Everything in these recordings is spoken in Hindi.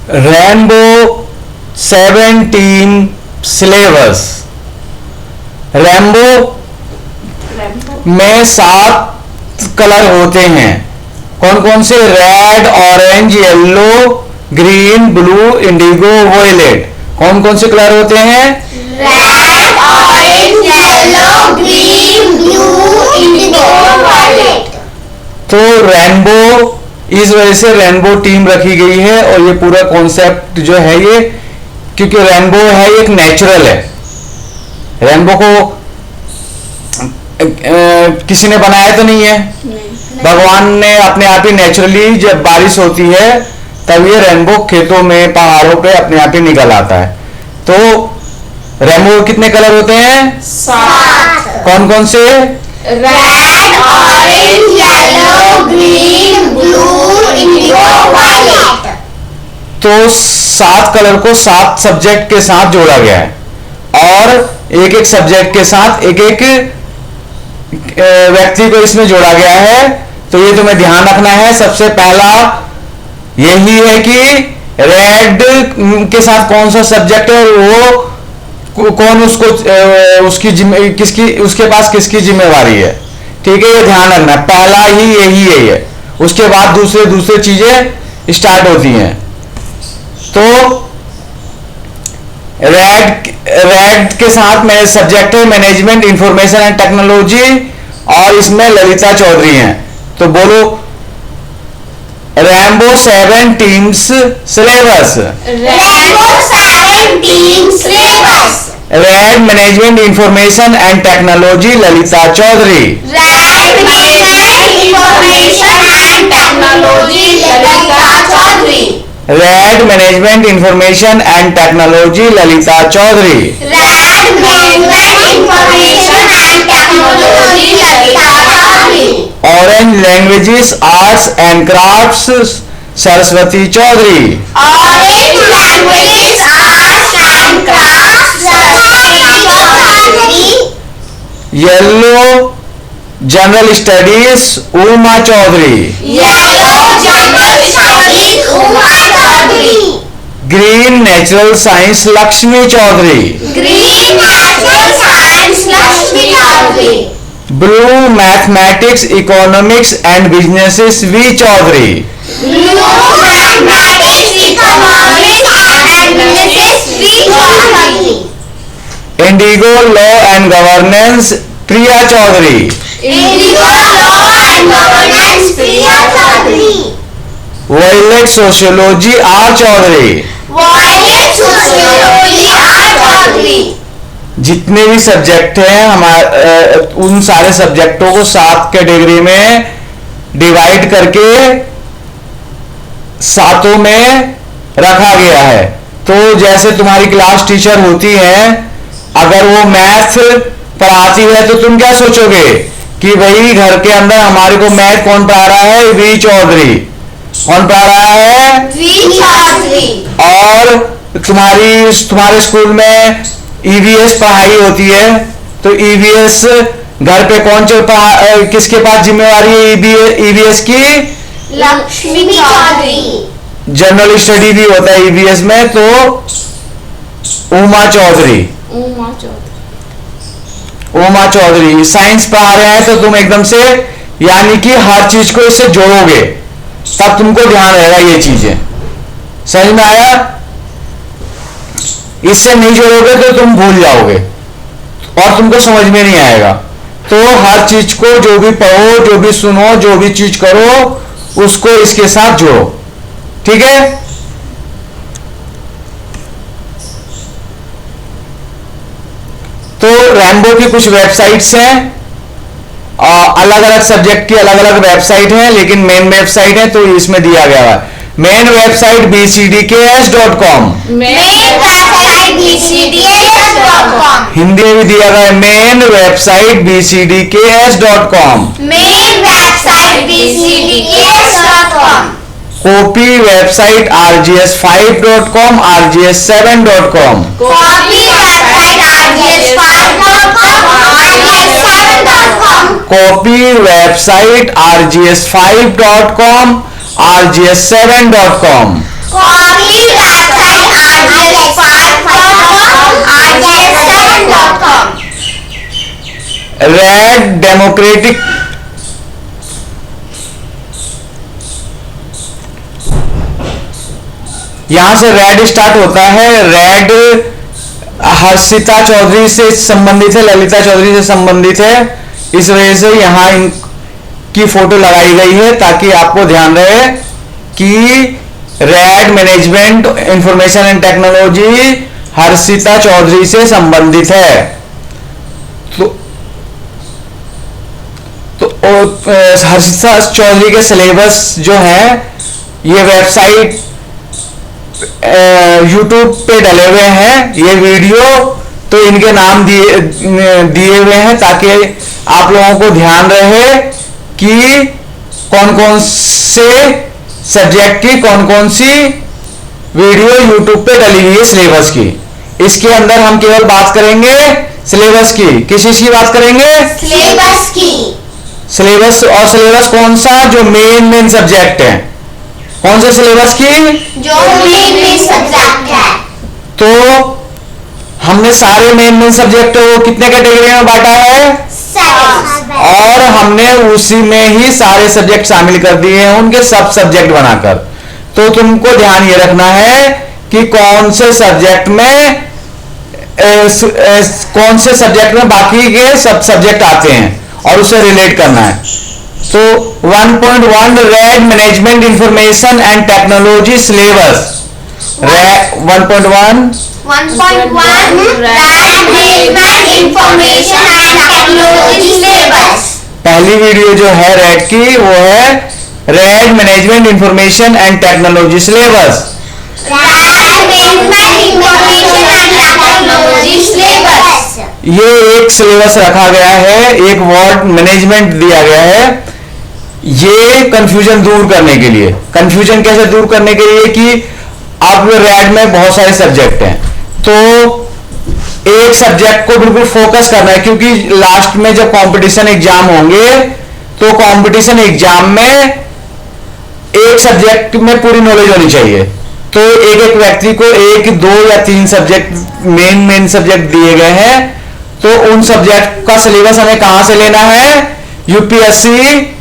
Rainbow 17 syllabus. रेनबो में 7 कलर होते हैं। कौन कौन से? Red, orange, yellow, green, blue, indigo, violet. कौन कौन से कलर होते हैं? Red, orange, yellow, green, blue, indigo, violet. तो रेनबो, इस वजह से रेनबो टीम रखी गई है। और ये पूरा कॉन्सेप्ट जो है ये, क्योंकि रेनबो है एक नेचुरल है। रेनबो को किसी ने बनाया तो नहीं है, भगवान ने अपने आप ही नेचुरली, जब बारिश होती है तब ये रेनबो खेतों में, पहाड़ों पे अपने आप ही निकल आता है। तो रेनबो कितने कलर होते हैं? 7। कौन कौन से? Red, orange, yellow, green, blue, indigo, violet. तो 7 कलर को 7 सब्जेक्ट के साथ जोड़ा गया है और एक एक सब्जेक्ट के साथ एक एक व्यक्ति को इसमें जोड़ा गया है। तो ये तुम्हें ध्यान रखना है। सबसे पहला यही है कि रेड के साथ कौन सा सब्जेक्ट है और वो कौन उसको किसकी, उसके पास किसकी जिम्मेवारी है। ठीक है, ये ध्यान रखना। पहला ही यही है ये। उसके बाद दूसरे चीजें स्टार्ट होती हैं। तो रेड के साथ में सब्जेक्ट है मैनेजमेंट इंफॉर्मेशन एंड टेक्नोलॉजी और इसमें ललिता चौधरी हैं। तो बोलो, rainbow 7 teams syllabus. Rainbow 7 team syllabus. Red management information and technology Lalita Chaudhary. Red management information and technology Lalita Chaudhary. Red management information and technology Lalita Chaudhary. Red management information and technology Lalita Chaudhary. Orange languages arts and crafts Saraswati Chaudhary. Orange languages arts and crafts Saraswati Chaudhary. Yellow general studies Uma Chaudhary. Yellow general studies Uma Chaudhary. Green natural science Lakshmi Chaudhary. Green natural science Lakshmi Chaudhary. Blue mathematics economics and businesses V Chaudhary. Blue mathematics economics and business V Chaudhary. Indigo law and governance Priya Chaudhary. Indigo law and governance Priya Chaudhary. Violet sociology R Chaudhary. Violet sociology R Chaudhary. जितने भी सब्जेक्ट हैं हमारे, उन सारे सब्जेक्टों को 7 कैटेगरी में डिवाइड करके 7 में रखा गया है। तो जैसे तुम्हारी क्लास टीचर होती है, अगर वो मैथ पढ़ाती है तो तुम क्या सोचोगे कि भाई घर के अंदर हमारे को मैथ कौन पढ़ा रहा है? वी चौधरी। कौन पढ़ा रहा है? वी चौधरी। और तुम्हारे स्कूल में ईवीएस पढ़ाई होती है, तो ईवीएस घर पे कौन किसके पास जिम्मेवारी है ईवीएस की? लक्ष्मी चौधरी। जनरल स्टडी भी होता है ईवीएस में, तो उमा चौधरी। उमा चौधरी साइंस पढ़ा रहे हैं, तो तुम एकदम से यानी कि हर चीज को इससे जोड़ोगे, तब तुमको ध्यान रहेगा ये चीजें। समझ में आया? इससे नहीं जोड़ोगे तो तुम भूल जाओगे और तुमको समझ में नहीं आएगा। तो हर चीज को, जो भी पढ़ो, जो भी सुनो, जो भी चीज करो, उसको इसके साथ जोड़ो। ठीक है? तो रेनबो की कुछ वेबसाइट्स हैं, अलग अलग सब्जेक्ट की अलग अलग वेबसाइट है, लेकिन मेन वेबसाइट है तो इसमें दिया गया है। Main website bcdks.com। Main website bcdks.com। Hindi में भी दिया गया है, main website bcdks.com। Main website bcdks.com। Copy website rgs5.com, rgs7.com। Copy website rgs5.com, rgs7.com। Copy website rgs5.com, rgs7.com। Copy website rjs5.com, rjs7.com. Red democratic यहां से रेड स्टार्ट होता है। रेड हर्षिता चौधरी से संबंधित है, ललिता चौधरी से संबंधित है, इस वजह से यहां इनकी फोटो लगाई गई है ताकि आपको ध्यान रहे कि red management information and technology Harshita Chaudhary से संबंधित है। तो हर्षिता चौधरी के सिलेबस जो है ये वेबसाइट YouTube पे डले हुए हैं। ये वीडियो तो इनके नाम दिए हुए हैं ताकि आप लोगों को ध्यान रहे कि कौन कौन से सब्जेक्ट की कौन कौन सी वीडियो YouTube पे डली हुई है सिलेबस की। इसके अंदर हम केवल बात करेंगे सिलेबस की। किस चीज की बात करेंगे? सिलेबस की। सिलेबस, और सिलेबस कौन सा? जो मेन सब्जेक्ट है। कौन से सिलेबस की? जो मेन सब्जेक्ट है। तो हमने सारे मेन सब्जेक्ट को कितने कैटेगरी में बांटा है? 7। और हमने उसी में ही सारे सब्जेक्ट शामिल कर दिए हैं उनके सब सब्जेक्ट बनाकर। तो तुमको ध्यान ये रखना है कि कौन से सब्जेक्ट में बाकी के सब सब्जेक्ट आते हैं और उसे रिलेट करना है। तो 1.1 red management information and technology syllabus. 1.1 red management information and technology syllabus. पहली वीडियो जो है रेड की वो है red management information and technology syllabus. Red management information and technology syllabus. ये एक सिलेबस रखा गया है, एक वर्ड मैनेजमेंट दिया गया है, ये कंफ्यूजन दूर करने के लिए। कंफ्यूजन कैसे दूर करने के लिए कि अब रेड में बहुत सारे सब्जेक्ट हैं, तो एक सब्जेक्ट को बिल्कुल फोकस करना है, क्योंकि लास्ट में जब कंपटीशन एग्जाम होंगे तो कंपटीशन एग्जाम में एक सब्जेक्ट में पूरी नॉलेज होनी चाहिए। तो एक एक व्यक्ति को 1, 2 या 3 सब्जेक्ट मेन सब्जेक्ट दिए गए हैं। तो उन सब्जेक्ट का सिलेबस हमें कहां से लेना है? UPSC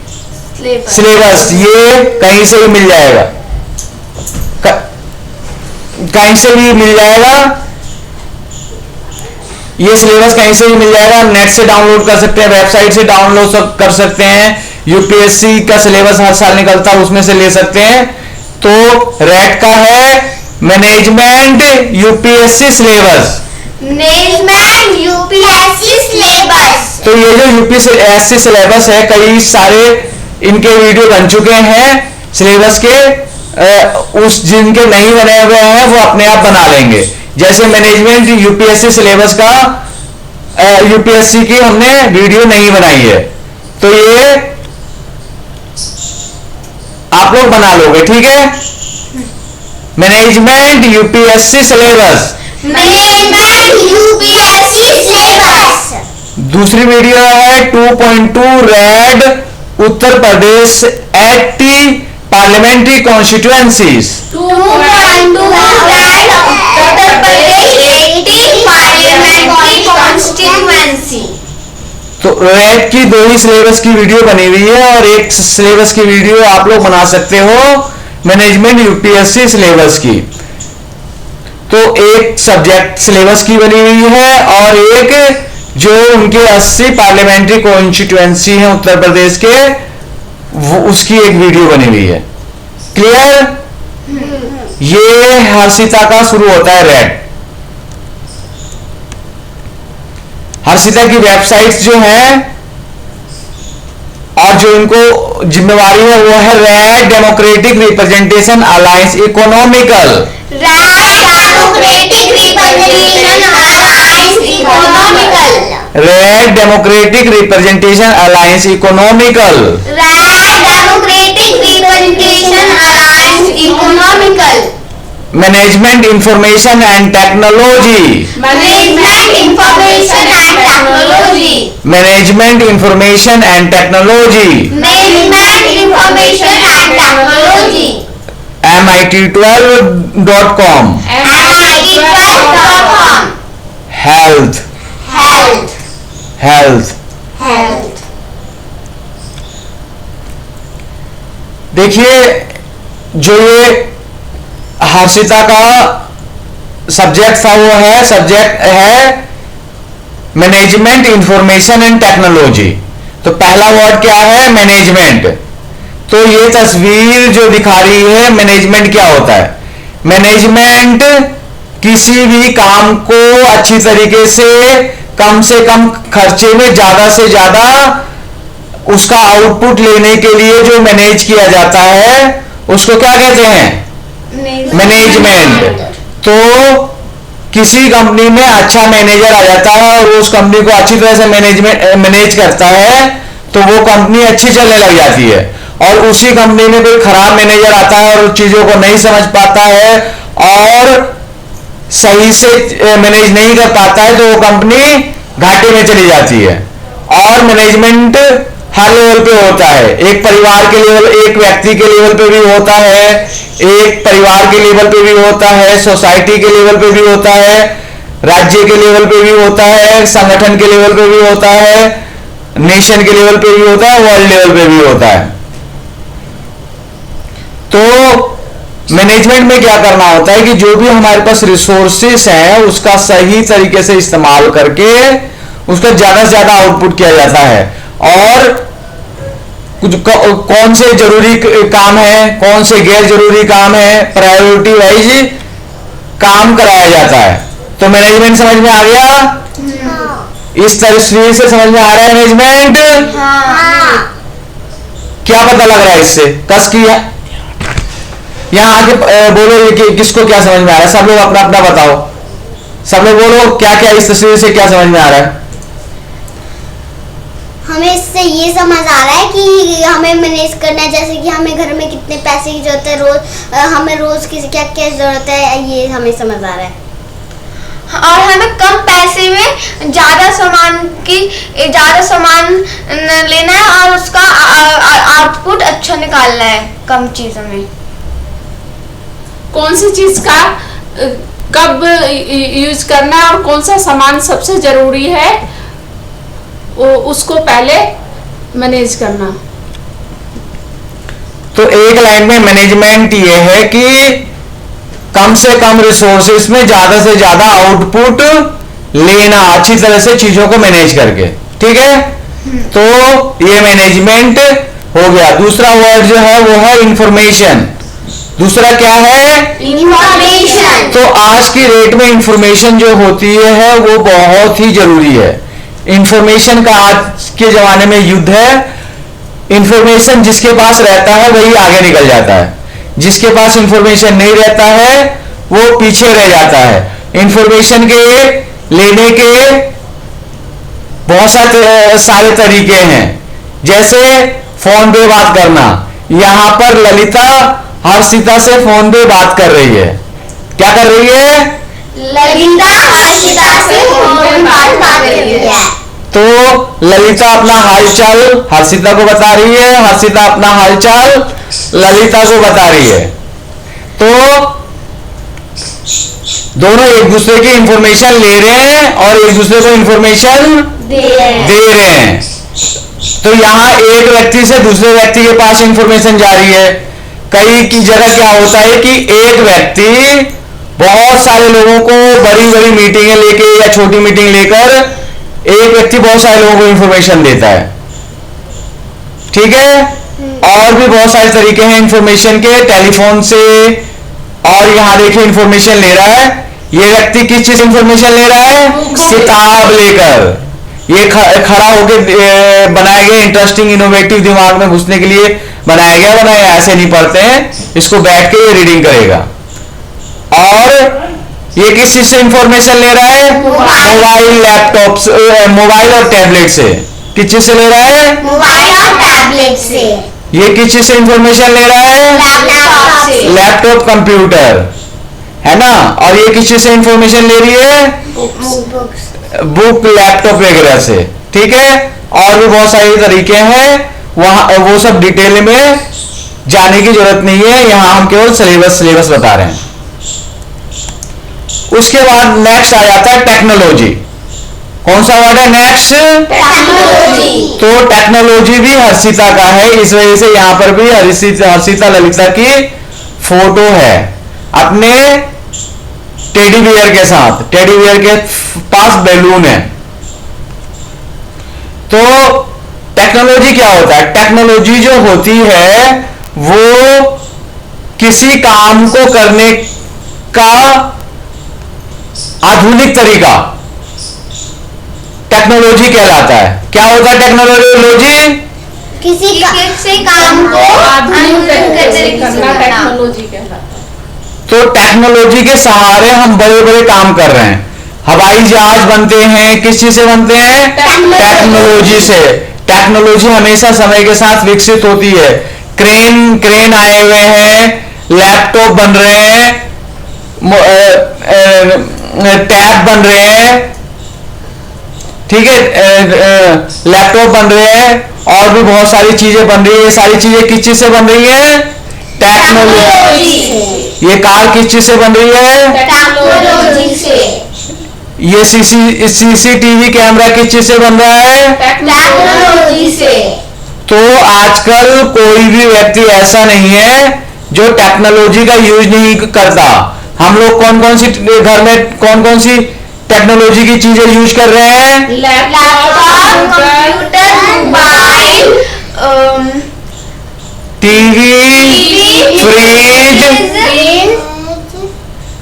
syllabus. ये कहीं से भी मिल जाएगा, कहीं से भी मिल जाएगा। ये सिलेबस कहीं से भी मिल जाएगा, नेट से डाउनलोड कर सकते हैं, वेबसाइट से डाउनलोड कर सकते हैं। यूपीएससी का सिलेबस हर साल निकलता है, उसमें से ले सकते हैं। तो रेड का है management UPSC syllabus. Management UPSC syllabus. तो ये जो यूपीएससी सिलेबस है, कई सारे इनके वीडियो बन चुके हैं सिलेबस के। उस जिनके नहीं बने हुए हैं वो अपने आप बना लेंगे। जैसे मैनेजमेंट यूपीएससी सिलेबस का यूपीएससी की हमने वीडियो नहीं बनाई है, तो ये आप लोग बना लोगे, ठीक है? Management UPSC syllabus. Management UPSC syllabus. दूसरी वीडियो है 2.2 red Uttar Pradesh 80 parliamentary constituencies. 2.2 red Uttar Pradesh 80 parliamentary constituency. तो रेड की 2 ही सिलेबस की वीडियो बनी हुई है और एक सिलेबस की वीडियो आप लोग बना सकते हो मैनेजमेंट यूपीएससी सिलेबस की। तो एक सब्जेक्ट सिलेबस की बनी हुई है और एक जो उनके 80 पार्लियामेंट्री कॉन्स्टिट्यूएंसी है उत्तर प्रदेश के, वो उसकी एक वीडियो बनी हुई है। क्लियर? ये हर्षिता का शुरू होता है रेड। हर्षिता की वेबसाइट्स जो है और जो इनको जिम्मेवारी है वो है red democratic representation alliance economical. Red democratic representation alliance economical. Red democratic representation alliance economical. Management information and technology. Management information and technology. Management information and technology. Management information and technology. MIT12.com, MIT12.com, health, health, health. health. देखिए, जो ये हर्षिता का सब्जेक्ट था, वो है सब्जेक्ट है मैनेजमेंट इंफॉर्मेशन एंड टेक्नोलॉजी। तो पहला वर्ड क्या है? मैनेजमेंट। तो ये तस्वीर जो दिखा रही है, मैनेजमेंट क्या होता है? मैनेजमेंट किसी भी काम को अच्छी तरीके से कम खर्चे में ज्यादा से ज्यादा उसका आउटपुट लेने के लिए जो मैनेज किया जाता है, उसको क्या कहते हैं? मैनेजमेंट। तो किसी कंपनी में अच्छा मैनेजर आ जाता है और उस कंपनी को अच्छी तरह से मैनेज करता है, तो वो कंपनी अच्छी चलने लग जाती है। और उसी कंपनी में कोई खराब मैनेजर आता है और चीजों को नहीं समझ पाता है और सही से मैनेज नहीं कर पाता है, तो वो कंपनी घाटे में चली जाती है। और मैनेजमेंट हर लेवल पे होता है। एक परिवार के लेवल, एक व्यक्ति के लेवल पे भी होता है, एक परिवार के लेवल पे भी होता है, सोसाइटी के लेवल पे भी होता है, राज्य के लेवल पे भी होता है, संगठन के लेवल पे भी होता है, नेशन के लेवल पे भी होता है, वर्ल्ड लेवल पे भी होता है। तो मैनेजमेंट में क्या करना होता है कि जो भी हमारे पास रिसोर्सेस हैं, उसका सही तरीके से इस्तेमाल करके उसका ज्यादा से ज्यादा आउटपुट किया जाता है। और कुछ कौन से जरूरी काम है, कौन से गैर जरूरी काम है, प्रायोरिटी वाइज काम कराया जाता है। तो मैनेजमेंट समझ में आ गया? इस तस्वीर से समझ में आ रहा है मैनेजमेंट? क्या पता लग रहा है इससे? कस की यहां आके बोलो कि किसको क्या समझ में आ रहा है। सब लोग अपना अपना बताओ। सब लोग बोलो क्या क्या इस तस्वीर से क्या समझ में आ रहा है? हमें इससे ये समझ आ रहा है कि हमें मैनेज करना है, जैसे कि हमें घर में कितने पैसे की जरूरत है, हमें रोज की क्या क्या जरूरत है, ये हमें समझ आ रहा है। और हमें कम पैसे में ज्यादा सामान लेना है और उसका आउटपुट अच्छा निकालना है कम चीजों में। कौन सी चीज का कब यूज करना है और कौन सा सामान सबसे जरूरी है, उसको पहले मैनेज करना। तो एक लाइन में मैनेजमेंट ये है कि कम से कम रिसोर्सेस में ज्यादा से ज्यादा आउटपुट लेना, अच्छी तरह से चीजों को मैनेज करके। ठीक है? तो ये मैनेजमेंट हो गया। दूसरा वर्ड जो है वो है इंफॉर्मेशन। दूसरा क्या है? इंफॉर्मेशन। तो आज की डेट में इंफॉर्मेशन जो होती है वो बहुत ही जरूरी है। इंफॉर्मेशन का आज के जमाने में युद्ध है। इंफॉर्मेशन जिसके पास रहता है वही आगे निकल जाता है, जिसके पास इंफॉर्मेशन नहीं रहता है वो पीछे रह जाता है। इंफॉर्मेशन के लेने के बहुत सारे तरीके हैं, जैसे फोन पे बात करना। यहां पर ललिता हर्षिता से फोन पे बात कर रही है। क्या कर रही है? ललिता हर्षिता से फोन पे बात कर रही है। तो ललिता अपना हालचाल हर्षिता को बता रही है, हर्षिता अपना हालचाल ललिता को बता रही है। तो दोनों एक दूसरे की इंफॉर्मेशन ले रहे हैं और एक दूसरे को इंफॉर्मेशन दे रहे हैं। तो यहां एक व्यक्ति से दूसरे व्यक्ति के पास इंफॉर्मेशन जा रही है। कई की जगह क्या होता है कि एक व्यक्ति बहुत सारे लोगों को बड़ी बड़ी मीटिंगें लेके या छोटी मीटिंग लेकर एक व्यक्ति बहुत सारे लोगों को इंफॉर्मेशन देता है। ठीक है? और भी बहुत सारे तरीके हैं इंफॉर्मेशन के, टेलीफोन से। और यहां देखिए इंफॉर्मेशन ले रहा है ये व्यक्ति। किस चीज इंफॉर्मेशन ले रहा है? किताब लेकर। ये खड़ा होकर बनाए गए इंटरेस्टिंग इनोवेटिव दिमाग में घुसने के लिए बनाया गया। ऐसे नहीं पढ़ते हैं, इसको बैठ के ये रीडिंग करेगा। और ये किस चीज से इंफॉर्मेशन ले रहा है? मोबाइल, लैपटॉप, मोबाइल और टैबलेट से। किस चीज से ले रहा है? मोबाइल और टैबलेट से। ये किस चीज से इंफॉर्मेशन ले रहा है? लैपटॉप से। लैपटॉप, कंप्यूटर, है ना। और ये किस चीज से इंफॉर्मेशन ले रही है? बुक, लैपटॉप वगैरह से। ठीक है? और भी बहुत सारे तरीके हैं, वहां वो सब डिटेल में जाने की जरूरत नहीं है, यहां हम केवल सिलेबस बता रहे हैं। उसके बाद नेक्स्ट आ जाता है टेक्नोलॉजी। कौन सा वर्ड है नेक्स्ट? टेक्नोलॉजी। तो टेक्नोलॉजी भी हर्षिता का है, इस वजह से यहां पर भी हर्षिता ललिता की फोटो है अपने टेडी बियर के साथ। टेडी बियर के पास बैलून है। तो टेक्नोलॉजी क्या होता है? टेक्नोलॉजी जो होती है वो किसी काम को करने का आधुनिक तरीका टेक्नोलॉजी कहलाता है। क्या होता है टेक्नोलॉजी? किसी काम को आधुनिक तरीके से तरीके से करना करना। टेक्नोलॉजी कहलाता है। तो टेक्नोलॉजी के सहारे हम बड़े बड़े काम कर रहे हैं। हवाई जहाज बनते हैं, किस चीज से बनते हैं? टेक्नोलॉजी से। टेक्नोलॉजी हमेशा समय के साथ विकसित होती है। क्रेन आए हुए हैं, लैपटॉप बन रहे हैं, टैब बन रहे हैं, ठीक है, लैपटॉप बन रहे हैं और भी बहुत सारी चीजें बन रही है। ये सारी चीजें किस चीज से बन रही है? टेक्नोलॉजी। ये कार किस चीज से बन रही है? टेक्नोलॉजी से। ये सीसीटीवी कैमरा किस चीज से बन रहा है? टेक्नोलॉजी से। तो आजकल कोई भी व्यक्ति ऐसा नहीं है जो टेक्नोलॉजी का यूज नहीं करता। हम लोग कौन कौन सी घर में कौन कौन सी टेक्नोलॉजी की चीजें यूज कर रहे हैं? Laptop, computer, mobile, TV, fridge,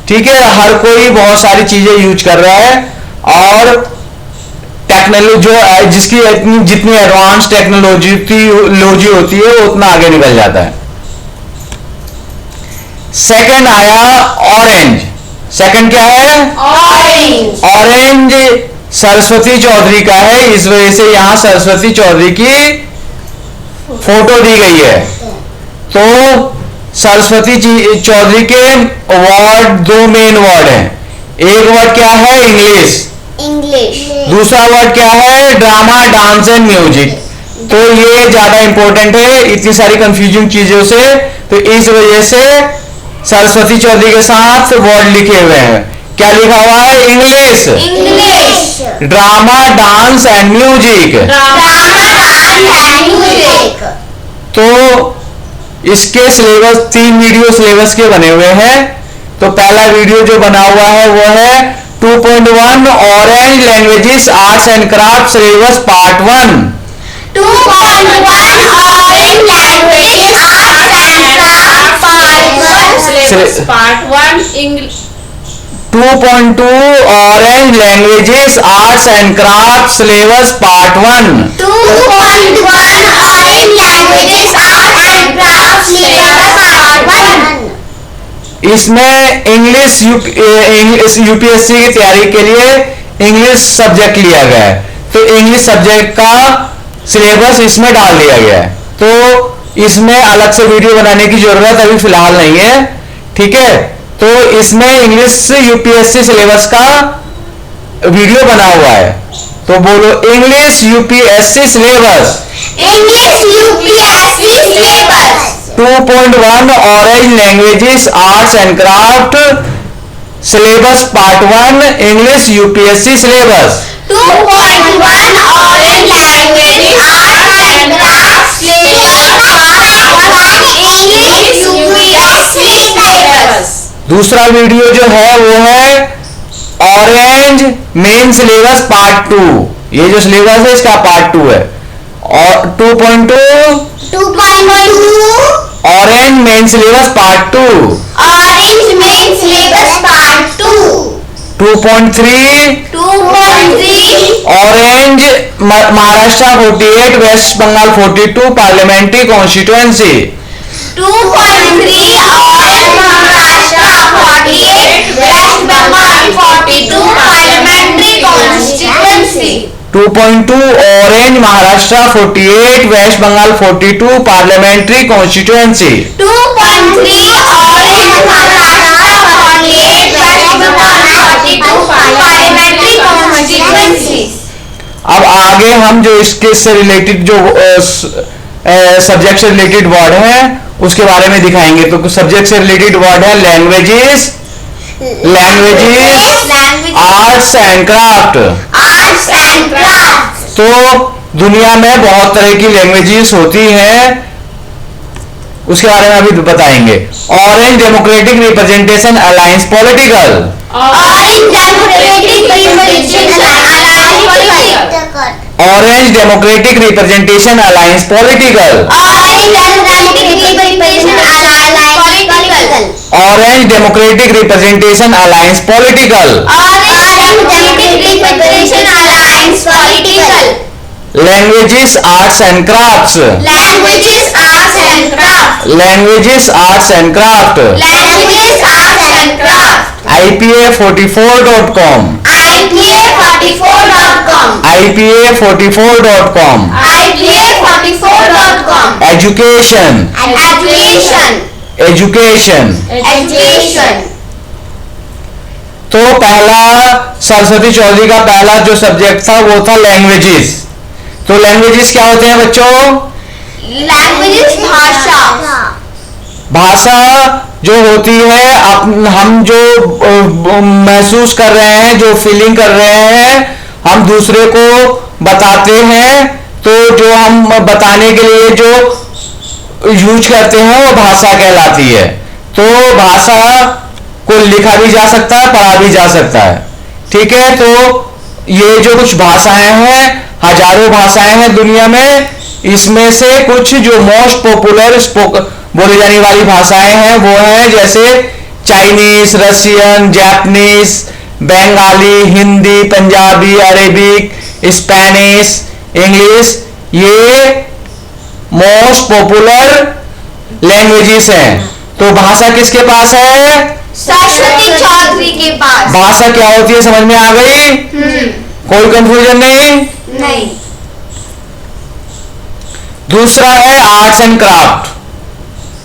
ठीक है, हर कोई बहुत सारी चीजें यूज कर रहा है। और टेक्नोलॉजी जो जिसकी जितनी एडवांस टेक्नोलॉजी होती है वो उतना आगे निकल जाता है। सेकंड आया ऑरेंज। सेकंड क्या है? ऑरेंज। ऑरेंज सरस्वती चौधरी का है, इस वजह से यहां सरस्वती चौधरी की फोटो दी गई है। तो सरस्वती चौधरी के वर्ड, दो मेन वर्ड हैं। एक वर्ड क्या है? इंग्लिश। दूसरा वर्ड क्या है? Drama, dance and music. तो ये ज्यादा इंपॉर्टेंट है इतनी सारी कंफ्यूजिंग चीजों से। तो इस वजह से सरस्वती चौधरी के साथ वर्ड लिखे हुए हैं। क्या लिखा हुआ है? English, drama, dance and music. तो इसके सिलेबस 3 वीडियो सिलेबस के बने हुए हैं। तो पहला वीडियो जो बना हुआ है वो है 2.1 orange languages arts and craft syllabus part 1। 2.1 orange languages arts and craft syllabus part 1 English. 2.2 orange languages arts and craft syllabus part 1। 2.1 orange languages arts and craft syllabus part 1। इसमें इंग्लिश यूपीएससी की तैयारी के लिए इंग्लिश सब्जेक्ट लिया गया है। तो इंग्लिश सब्जेक्ट का सिलेबस इसमें डाल दिया गया है। तो इसमें अलग से वीडियो बनाने की जरूरत अभी फिलहाल नहीं है, ठीक है। तो इसमें इंग्लिश यूपीएससी सिलेबस का वीडियो बना हुआ है। तो बोलो English UPSC syllabus. English UPSC syllabus 2.1 orange languages arts and craft syllabus part 1 English UPSC syllabus. 2.1 orange languages arts and craft syllabus part 1 English UPSC syllabus. दूसरा वीडियो जो है वो है ऑरेंज मेन सिलेबस पार्ट 2। ये जो सिलेबस है इसका पार्ट 2 है। और 2.2 orange main syllabus part 2। Orange main syllabus part 2। 2.3 orange Maharashtra 48 West Bengal 42 parliamentary constituency. 2.3 orange Maharashtra 48 West Bengal 42 parliamentary constituency. 2.2 orange Maharashtra 48 West Bengal 42 parliamentary constituency. 2.3 orange Maharashtra 48 West Bengal 42 parliamentary constituency. अब आगे हम जो इसके से रिलेटेड जो सब्जेक्ट से रिलेटेड वर्ड हैं उसके बारे में दिखाएंगे। तो सब्जेक्ट से रिलेटेड वर्ड है languages, arts and craft. Arts and craft. तो दुनिया में बहुत तरह की लैंग्वेजेस होती हैं, उसके बारे में अभी बताएंगे। Orange democratic representation alliance political, orange democratic representation orange democratic representation alliance political, orange democratic representation alliance political. Orange democratic representation alliance political. Languages arts and crafts, languages arts and craft. Languages arts and craft. Languages arts and craft. IPA44.com, IPA44.com, IPA44.com। IPA44.com। Education, education, education. Education. तो पहला सरस्वती चौधरी का पहला जो सब्जेक्ट था वो था लैंग्वेजेस। तो लैंग्वेजेस क्या होते हैं बच्चों? लैंग्वेजेस भाषा। भाषा जो होती है हम जो महसूस कर रहे हैं, जो फीलिंग कर रहे हैं, हम दूसरे को बताते हैं। तो जो हम बताने के लिए जो यूज करते हैं वो भाषा कहलाती है। तो भाषा को लिखा भी जा सकता है, पढ़ा भी जा सकता है। ठीक है, तो ये जो कुछ भाषाएं हैं, हजारों भाषाएं हैं दुनिया में, इसमें से कुछ जो मोस्ट पॉपुलर बोली जाने वाली भाषाएं हैं वो हैं जैसे Chinese, Russian, Japanese, Bengali, Hindi, Punjabi, Arabic, Spanish, English. ये मोस्ट पॉपुलर लैंग्वेजेस हैं। तो भाषा किसके पास है? सरस्वती चौधरी के पास। भाषा क्या होती है समझ में आ गई? कोई कंफ्यूजन नहीं? नहीं। दूसरा है आर्ट्स एंड क्राफ्ट।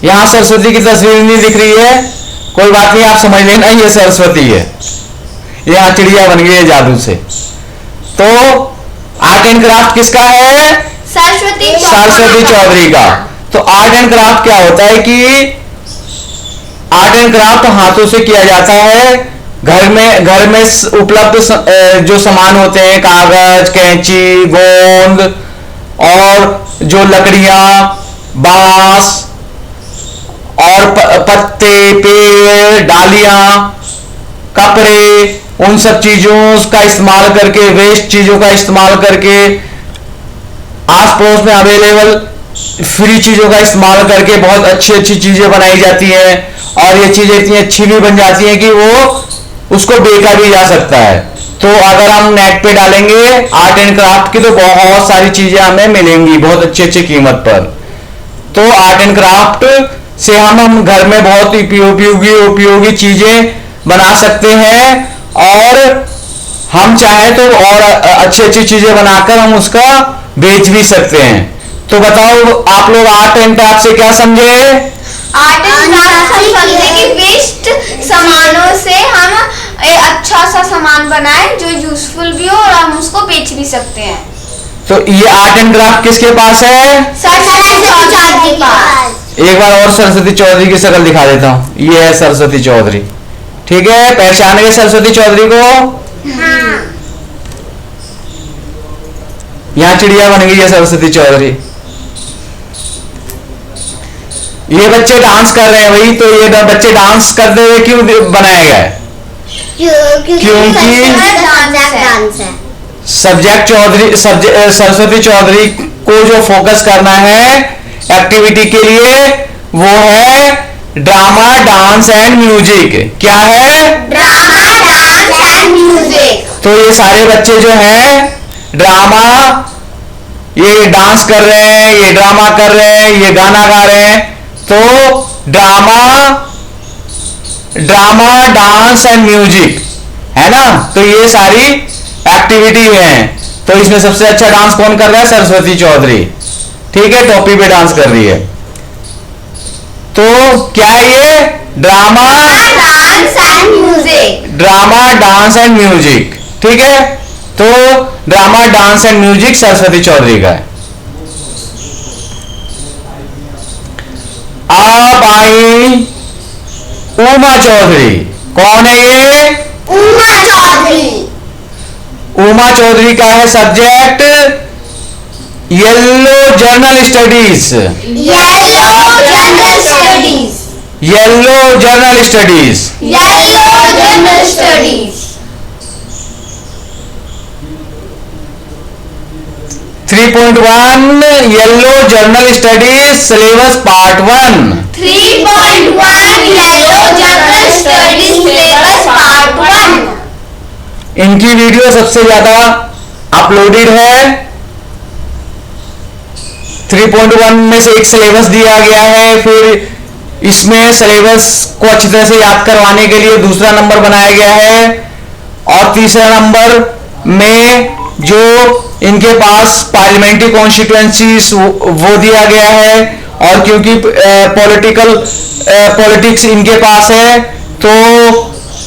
यहां सरस्वती की तस्वीर नहीं दिख रही है, कोई बात नहीं, आप समझ लेना ये सरस्वती है। यहां चिड़िया बन गई है जादू से। तो आर्ट एंड क्राफ्ट किसका है? सरस्वती चौधरी का। तो आर्ट एंड क्राफ्ट क्या होता है कि आर्ट एंड क्राफ्ट हाथों से किया जाता है। घर में उपलब्ध जो सामान होते हैं, कागज, कैंची, गोंद और जो लकड़ियां, बांस और पत्ते, पेड़, डालियां, कपड़े, उन सब चीजों का इस्तेमाल करके, वेस्ट चीजों का इस्तेमाल करके, आस पड़ोस में अवेलेबल फ्री चीजों का इस्तेमाल करके बहुत अच्छी अच्छी चीजें बनाई जाती हैं। और ये चीजें इतनी अच्छी भी बन जाती हैं कि वो उसको बेचा भी जा सकता है। तो अगर हम नेट पे डालेंगे आर्ट एंड क्राफ्ट की तो बहुत सारी चीजें हमें मिलेंगी बहुत अच्छी अच्छी कीमत पर। तो आर्ट एंड क्राफ्ट से हम घर में बहुत उपयोगी चीजें बना सकते हैं, और हम चाहे तो और अच्छी अच्छी चीजें बनाकर हम उसका बेच भी सकते हैं। तो बताओ आप लोग आर्ट एंड क्राफ्ट से क्या समझे? आर्ट एंड क्राफ्ट हम समझे कि वेस्ट सामानों से हम एक अच्छा सा सामान बनाएं जो यूजफुल भी हो और हम उसको बेच भी सकते हैं। तो ये आर्ट एंड क्राफ्ट किसके पास है? सरस्वती चौधरी के पास। एक बार और सरस्वती चौधरी की शक्ल दिखा देता हूँ। ये है सरस्वती चौधरी। ठीक है, पहचान गए सरस्वती चौधरी को? हाँ। यहाँ चिड़िया बन गई है सरस्वती चौधरी। ये बच्चे डांस कर रहे हैं भाई। तो ये बच्चे डांस करते हुए क्यों बनाया गया है? क्योंकि डांस है। सब्जेक्ट सरस्वती चौधरी को जो फोकस करना है एक्टिविटी के लिए वो है ड्रामा, डांस एंड म्यूजिक। क्या है? Drama, dance and music. तो ये सारे बच्चे जो हैं ड्रामा, ये डांस कर रहे हैं, ये ड्रामा कर रहे हैं, ये गाना गा रहे हैं। तो ड्रामा, डांस एंड म्यूजिक है ना। तो ये सारी एक्टिविटी है। तो इसमें सबसे अच्छा डांस कौन कर रहा है? सरस्वती चौधरी। ठीक है, टोपी पे डांस कर रही है। तो क्या है ये? Drama, dance and music. Drama, dance and music. ठीक है, तो drama, dance and music Saraswati Chaudhary का है। उमा चौधरी। कौन है ये? उमा चौधरी। उमा चौधरी का है subject yellow journal studies. Yellow general studies. Yellow journal studies. Yellow general studies. 3.1 yellow journal studies syllabus part 1। 3.1 yellow general studies syllabus part 1। इनकी वीडियो सबसे ज्यादा अपलोडेड है। 3.1 में से एक सिलेबस दिया गया है, फिर इसमें सिलेबस को अच्छी तरह से याद करवाने के लिए दूसरा नंबर बनाया गया है, और तीसरा नंबर में जो इनके पास पार्लियामेंट्री कॉन्स्टिट्यूएंसीज वो दिया गया है, और क्योंकि पॉलिटिक्स इनके पास है तो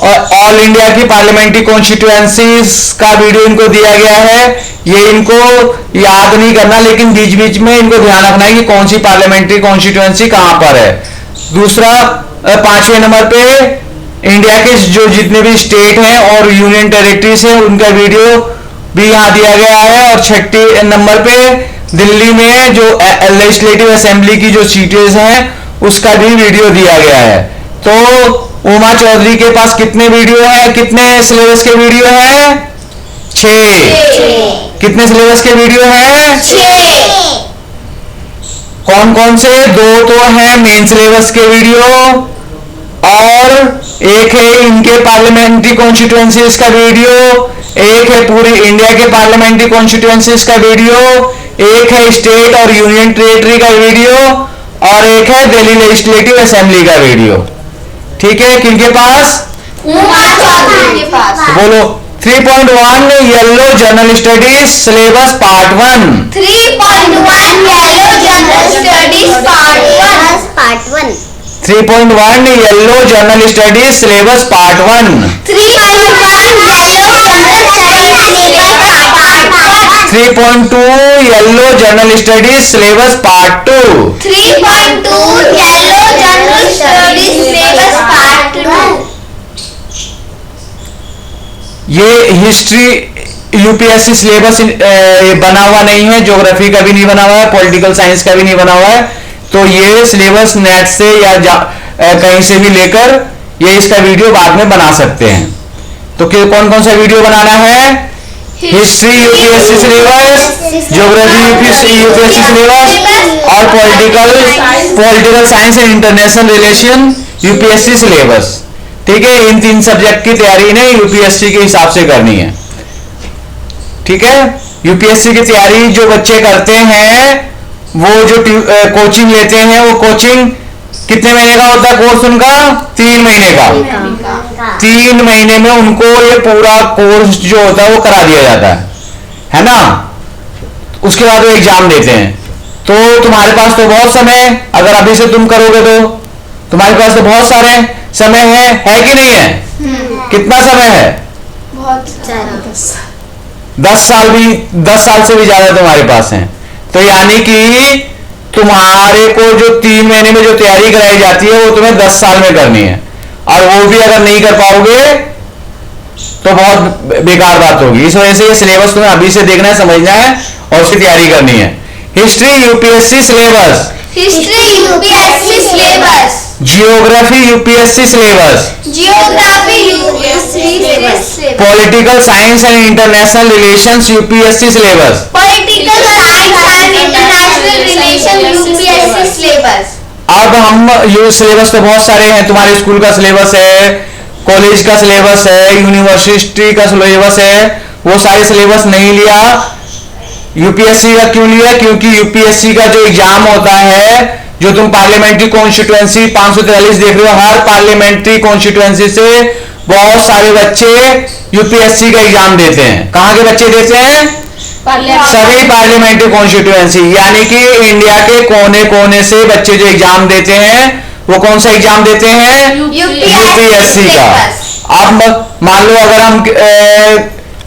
ऑल इंडिया की पार्लियामेंट्री कॉन्स्टिट्यूएंसीज का वीडियो इनको दिया गया है। ये इनको याद नहीं करना, लेकिन बीच बीच में इनको ध्यान रखना है कि कौन सी पार्लियामेंट्री कॉन्स्टिट्यूएंसी कहां पर है। दूसरा 5वें नंबर पे इंडिया के जो जितने भी स्टेट हैं और यूनियन टेरिटरीज हैं उनका वीडियो भी यहाँ दिया गया है, और 6 नंबर पे दिल्ली में जो लेजिस्लेटिव असेंबली की जो सीटें हैं उसका भी वीडियो दिया गया है। तो उमा चौधरी के पास कितने वीडियो है, कितने सिलेबस के वीडियो है? 6। कितने सिलेबस के वीडियो है? 6। कौन कौन से? 2 तो है मेन सिलेबस के वीडियो, और एक है इनके पार्लियामेंट्री कॉन्स्टिट्यूएंसीज का वीडियो, एक है पूरी इंडिया के पार्लियामेंट्री कॉन्स्टिट्यूएंसीज का वीडियो, एक है स्टेट और यूनियन टेरिटरी का वीडियो, और एक है दिल्ली लेजिस्लेटिव असेंबली का वीडियो। ठीक है, किनके पास? उमा चौधरी के पास। बोलो। 3.1 yellow journal studies syllabus part 1। 3.1 yellow general studies part 1। 3.1 yellow journal studies syllabus part 1। 3.1 yellow general studies part 1। 3.2 yellow journal studies syllabus part 2। 3.2 yellow general studies syllabus part 2। ये हिस्ट्री यूपीएससी सिलेबस बना हुआ नहीं है, ज्योग्राफी का भी नहीं बना हुआ है, पॉलिटिकल साइंस का भी नहीं बना हुआ है। तो ये सिलेबस नेट से या कहीं से भी लेकर ये इसका वीडियो बाद में बना सकते हैं। तो कौन कौन सा वीडियो बनाना है? History UPSC syllabus, geography UPSC syllabus, और political science and international relation UPSC syllabus. ठीक है, इन 3 सब्जेक्ट की तैयारी इन्हें यूपीएससी के हिसाब से करनी है। ठीक है, यूपीएससी की तैयारी जो बच्चे करते हैं वो जो कोचिंग लेते हैं, वो कोचिंग कितने महीने का होता है कोर्स उनका? 3 महीने का। 3 महीने में उनको ये पूरा कोर्स जो होता है वो करा दिया जाता है ना। उसके बाद वो एग्जाम देते हैं। तो तुम्हारे पास तो बहुत समय, अगर अभी से तुम करोगे तो तुम्हारे पास तो बहुत सारे समय है कि नहीं है? कितना समय है? बहुत 10 साल भी, 10 साल से भी ज्यादा तुम्हारे पास है। तो यानी कि तुम्हारे को जो 3 महीने में जो तैयारी कराई जाती है वो तुम्हें 10 साल में करनी है, और वो भी अगर नहीं कर पाओगे तो बहुत बेकार बात होगी। इस वजह से ये सिलेबस तुम्हें अभी से देखना है, समझना है और उसकी तैयारी करनी है। History UPSC syllabus, history UPSC syllabus, geography UPSC syllabus, geography UPSC syllabus, political science and international relations UPSC syllabus, political science and international relation UPSC syllabus. अब हम ये सिलेबस तो बहुत सारे हैं, तुम्हारे स्कूल का सिलेबस है, कॉलेज का सिलेबस है, यूनिवर्सिटी का सिलेबस है, वो सारे सिलेबस नहीं लिया। यूपीएससी का क्यों लिया? क्योंकि यूपीएससी का जो एग्जाम होता है, जो तुम पार्लियामेंट्री कॉन्स्टिट्यूएंसी 543 देख रहे हो, हर पार्लियामेंट्री कॉन्स्टिट्यूएंसी से बहुत सारे बच्चे यूपीएससी का एग्जाम देते हैं। कहां के बच्चे देते हैं? सभी पार्लियामेंट्री कॉन्स्टिट्यूएंसी, यानी कि इंडिया के कोने कोने से बच्चे जो एग्जाम देते हैं वो कौन सा एग्जाम देते हैं? यूपीएससी का। अब मान लो अगर हम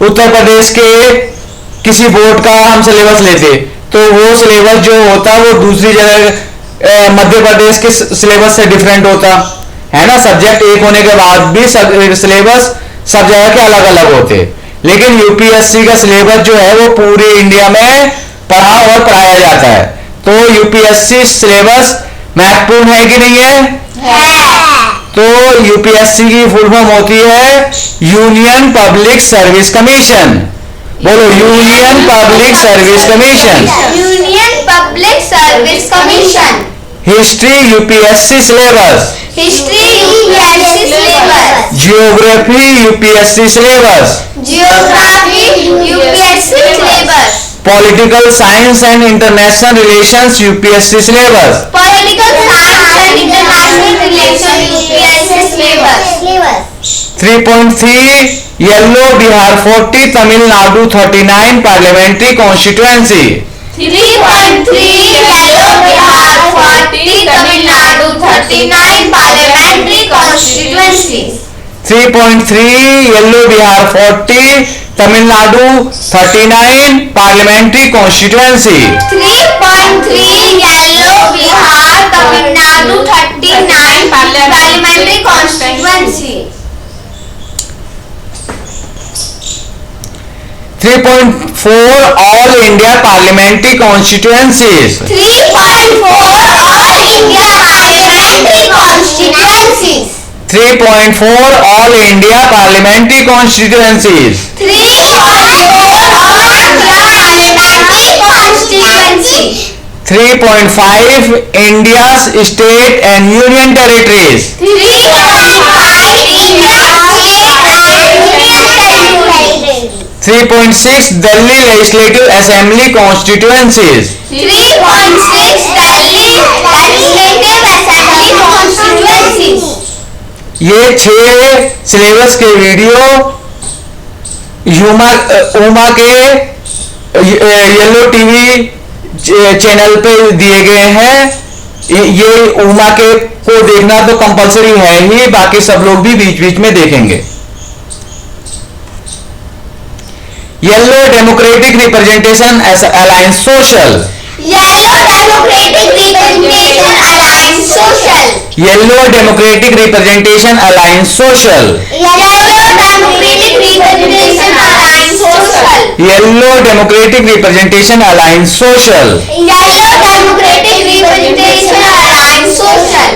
उत्तर प्रदेश के किसी बोर्ड का हम सिलेबस लेते तो वो सिलेबस जो होता है वो दूसरी जगह मध्य प्रदेश के सिलेबस से डिफरेंट होता है ना। सब्जेक्ट एक होने के बाद भी सिलेबस सब जगह के अलग अलग होते, लेकिन यूपीएससी का सिलेबस जो है वो पूरे इंडिया में पढ़ा और पढ़ाया जाता है। तो यूपीएससी सिलेबस महत्वपूर्ण है कि नहीं है? तो यूपीएससी की फुल फॉर्म होती है यूनियन पब्लिक सर्विस कमीशन। बोलो, union public service commission. Union public service commission. History UPSC syllabus. History UPSC syllabus. Geography UPSC syllabus. Geography UPSC syllabus. Political science and international relations UPSC syllabus. Political science and international relation UPSC syllabus. 3.3 yellow Bihar 40 Tamil Nadu 39 parliamentary constituency. 3.3 yellow Bihar 40 Tamil Nadu 39 parliamentary constituency. 3.3 yellow Bihar 40 Tamil Nadu 39 parliamentary constituency. 3.3 yellow Bihar Tamil Nadu 39 parliamentary constituency. 3.4 all India parliamentary constituencies. 3.4 all India parliamentary constituencies. 3.4 all India parliamentary constituencies. 3.4 all India parliamentary constituency. 3.5 India state and union territories. 3.5 India state and union territories. 3.6 Delhi legislative assembly constituencies. 3.6 Delhi legislative assembly constituencies. ये 6 सिलेबस के वीडियो उमा के येलो टीवी चैनल पे दिए गए हैं। ये उमा के को देखना तो कंपलसरी है ही, बाकी सब लोग भी बीच बीच में देखेंगे। Yellow democratic representation alliance social. Yellow democratic representation alliance social. Yellow democratic representation alliance social. Yellow democratic representation alliance social. Yellow democratic representation alliance social. Yellow democratic representation alliance social.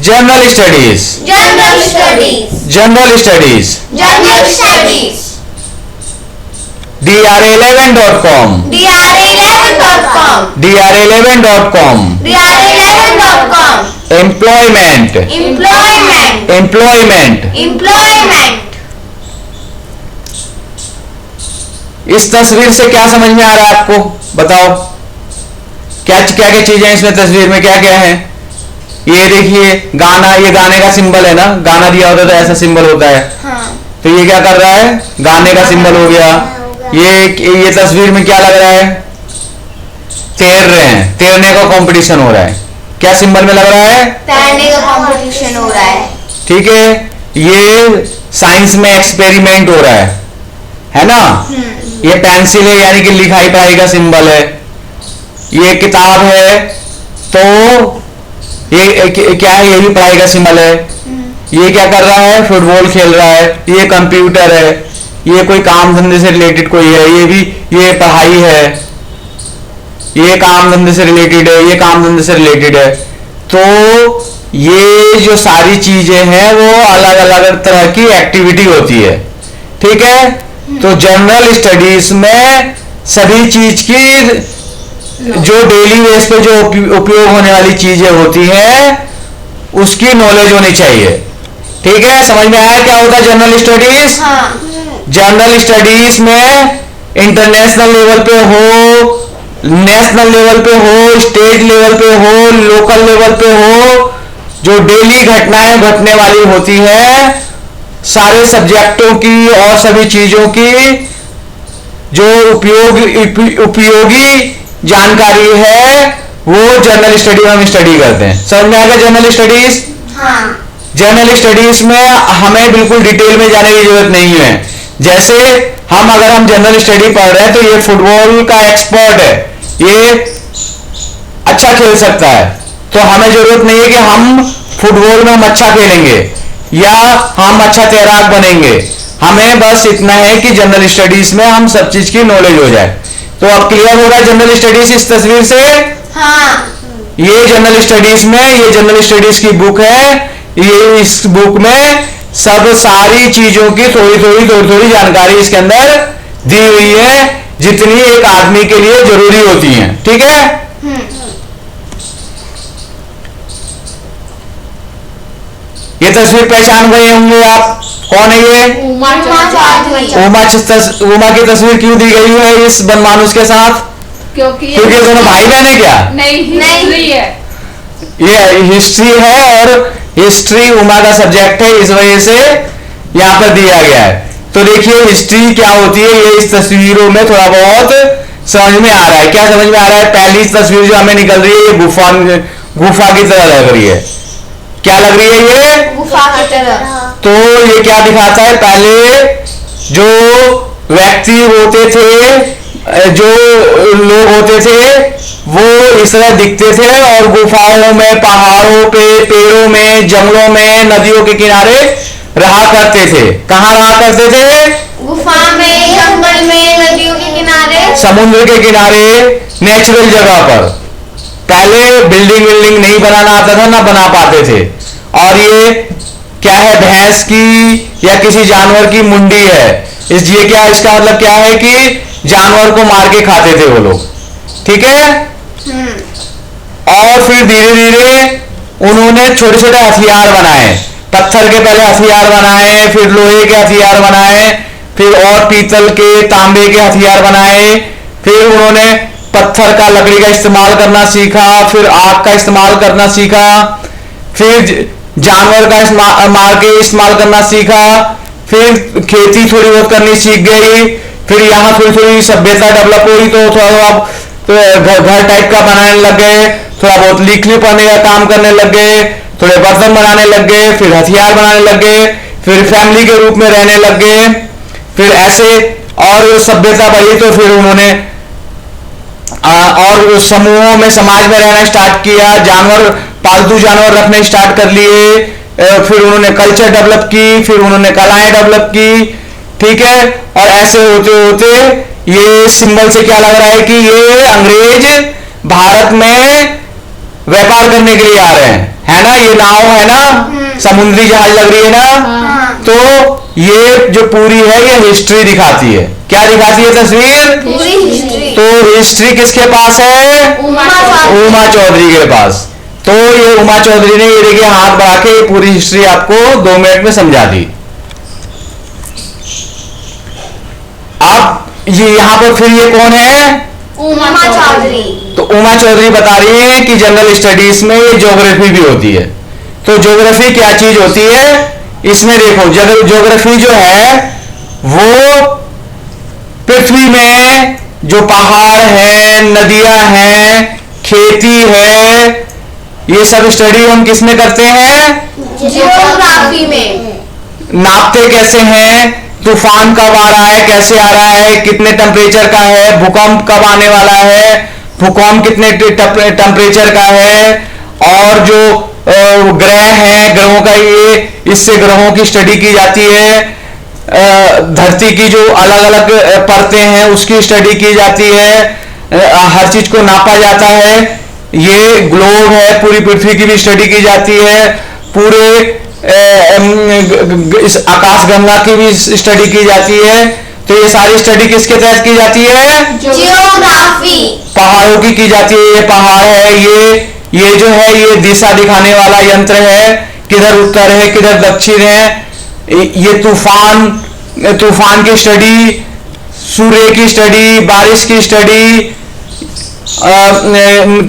General studies. General studies. General studies. General studies. dr11.com dr11.com dr11.com dr11.com employment employment employment. employment। इस तस्वीर से क्या समझ में आ रहा है आपको? बताओ, क्या क्या क्या चीजें इसमें तस्वीर में क्या क्या है? ये देखिए गाना, ये गाने का सिंबल है ना, गाना दिया होता है तो ऐसा सिंबल होता है। हाँ। तो ये क्या कर रहा है? गाने का सिंबल हो गया। ये तस्वीर में क्या लग रहा है? तैर रहे हैं, तैरने का कंपटीशन हो रहा है। क्या सिंबल में लग रहा है? तैरने का कंपटीशन हो रहा है। ठीक है। ये साइंस में एक्सपेरिमेंट हो रहा है ना। ये पेंसिल है यानी कि लिखाई पढ़ाई का सिंबल है। ये किताब है तो ये क्या है? ये भी पढ़ाई का सिंबल है। ये क्या कर रहा है? फुटबॉल खेल रहा है। ये कंप्यूटर है। ये कोई काम धंधे से रिलेटेड कोई है। ये भी ये पढ़ाई है। ये काम धंधे से रिलेटेड है। ये काम धंधे से रिलेटेड है। तो ये जो सारी चीजें हैं वो अलग अलग तरह की एक्टिविटी होती है। ठीक है। तो जनरल स्टडीज में सभी चीज की जो डेली बेस पे जो उपयोग होने वाली चीजें होती हैं उसकी नॉलेज होनी चाहिए। ठीक है। समझ में आया क्या होता है जनरल स्टडीज? हाँ। जनरल स्टडीज में इंटरनेशनल लेवल पे हो, नेशनल लेवल पे हो, स्टेट लेवल पे हो, लोकल लेवल पे हो, जो डेली घटनाएं घटने वाली होती है, सारे सब्जेक्टों की और सभी चीजों की जो उपयोगी जानकारी है वो जनरल स्टडी में हम स्टडी करते हैं। समझ में आ गया जनरल स्टडीज? हाँ। जनरल स्टडीज में हमें बिल्कुल डिटेल में जाने की जरूरत नहीं है। जैसे अगर हम जनरल स्टडी पढ़ रहे हैं तो ये फुटबॉल का एक्सपर्ट है, ये अच्छा खेल सकता है, तो हमें जरूरत नहीं है कि हम फुटबॉल में हम अच्छा खेलेंगे या हम अच्छा तैराक बनेंगे, हमें बस इतना है कि जनरल स्टडीज में हम सब चीज की नॉलेज हो जाए। तो अब क्लियर होगा जनरल स्टडीज इस तस्वीर से। हाँ। ये जनरल स्टडीज में, ये जनरल स्टडीज की बुक है, ये इस बुक में सब सारी चीजों की थोड़ी जानकारी इसके अंदर दी हुई है, जितनी एक आदमी के लिए जरूरी होती है। ठीक है, ये तस्वीर पहचान गए होंगे आप, कौन है ये? उमा उमा की तस्वीर क्यों दी गई है इस बनमानुस के साथ? क्योंकि क्योंकि दोनों भाई बहन है क्या? नहीं, हिस्ट्री है। ये हिस्ट्री है और हिस्ट्री उमा का सब्जेक्ट है, इस वजह से यहाँ पर दिया गया है। तो देखिए हिस्ट्री क्या होती है, ये इस तस्वीरों में थोड़ा बहुत समझ में आ रहा है। क्या समझ में आ रहा है? पहली तस्वीर जो हमें निकल रही है ये गुफा की तरह लग रही है। क्या लग रही है ये? गुफा की तरह। तो ये क्या दिखाता है? पहले जो व्यक्ति होते थे, जो लोग होते थे, वो इस तरह दिखते थे और गुफाओं में, पहाड़ों पे, पेड़ों में, जंगलों में, नदियों के किनारे रहा करते थे। कहाँ रहा करते थे? गुफा में, जंगल में, नदियों के किनारे, समुद्र के किनारे, नेचुरल जगह पर। पहले बिल्डिंग नहीं बनाना आता था, ना बना पाते थे। और ये क्या है? भैंस की या किसी जानवर की मुंडी है। ये क्या, इसका मतलब क्या है कि जानवर को मार के खाते थे वो लोग। ठीक है, और फिर धीरे धीरे उन्होंने छोटे छोटे हथियार बनाए। पत्थर के पहले हथियार बनाए, फिर लोहे के हथियार बनाए, फिर और पीतल के, तांबे के हथियार बनाए। फिर उन्होंने पत्थर का, लकड़ी का इस्तेमाल करना सीखा, फिर आग का इस्तेमाल करना सीखा, फिर जानवर का मार के इस्तेमाल करना सीखा, फिर खेती थोड़ी बहुत करनी सीख गई। फिर यहाँ थोड़ी सभ्यता डेवलप हुई, तो थोड़ा घर टाइप का बनाने लग गए, थोड़ा बहुत लिखने पढ़ने का काम करने लग गए, थोड़े बर्तन बनाने लग गए, फिर हथियार बनाने लग गए, फिर फैमिली के रूप में रहने लग गए। फिर ऐसे और सभ्यता बढ़ी तो फिर उन्होंने और समूहों में, समाज में रहना स्टार्ट किया, जानवर, पालतू जानवर रखने स्टार्ट कर लिए। फिर उन्होंने कल्चर डेवलप की, फिर उन्होंने कलाएं डेवलप की। ठीक है, और ऐसे होते होते ये सिंबल से क्या लग रहा है कि ये अंग्रेज भारत में व्यापार करने के लिए आ रहे हैं, है ना? ये नाव है ना, समुद्री जहाज लग रही है ना। तो ये जो पूरी है ये हिस्ट्री दिखाती है। क्या दिखाती है तस्वीर? पूरी हिस्ट्री। तो हिस्ट्री किसके पास है? उमा चौधरी के पास। तो ये उमा चौधरी ने, ये देखिए हाथ बढ़ा के पूरी हिस्ट्री आपको 2 मिनट में समझा दी। अब ये यहाँ पर फिर ये कौन है? उमा चौधरी। तो उमा चौधरी बता रही है कि जनरल स्टडीज में ये ज्योग्राफी भी होती है। तो ज्योग्राफी क्या चीज होती है? इसमें देखो, ज्योग्राफी जो है वो पृथ्वी में जो पहाड़ हैं, नदियां हैं, खेती है, ये सब स्टडी हम किस में करते हैं? जियोग्राफी में। नापते कैसे हैं? तूफान कब आ रहा है, कैसे आ रहा है, कितने टेम्परेचर का है, भूकंप कब आने वाला है, भूकंप कितने टेम्परेचर का है, और जो ग्रह हैं, ग्रहों का, ये इससे ग्रहों की स्टडी की जाती है। धरती की जो अलग अलग परतें हैं उसकी स्टडी की जाती है। हर चीज को नापा जाता है। ये ग्लोब है, पूरी पृथ्वी की भी स्टडी की जाती है। पूरे इस आकाश गंगा की भी स्टडी की जाती है। तो ये सारी स्टडी किसके तहत की जाती है? जियोग्राफी। पहाड़ों की जाती है। ये पहाड़ है, ये जो है ये दिशा दिखाने वाला यंत्र है, किधर उत्तर है, किधर दक्षिण है। ये तूफान की स्टडी, सूर्य की स्टडी, बारिश की स्टडी,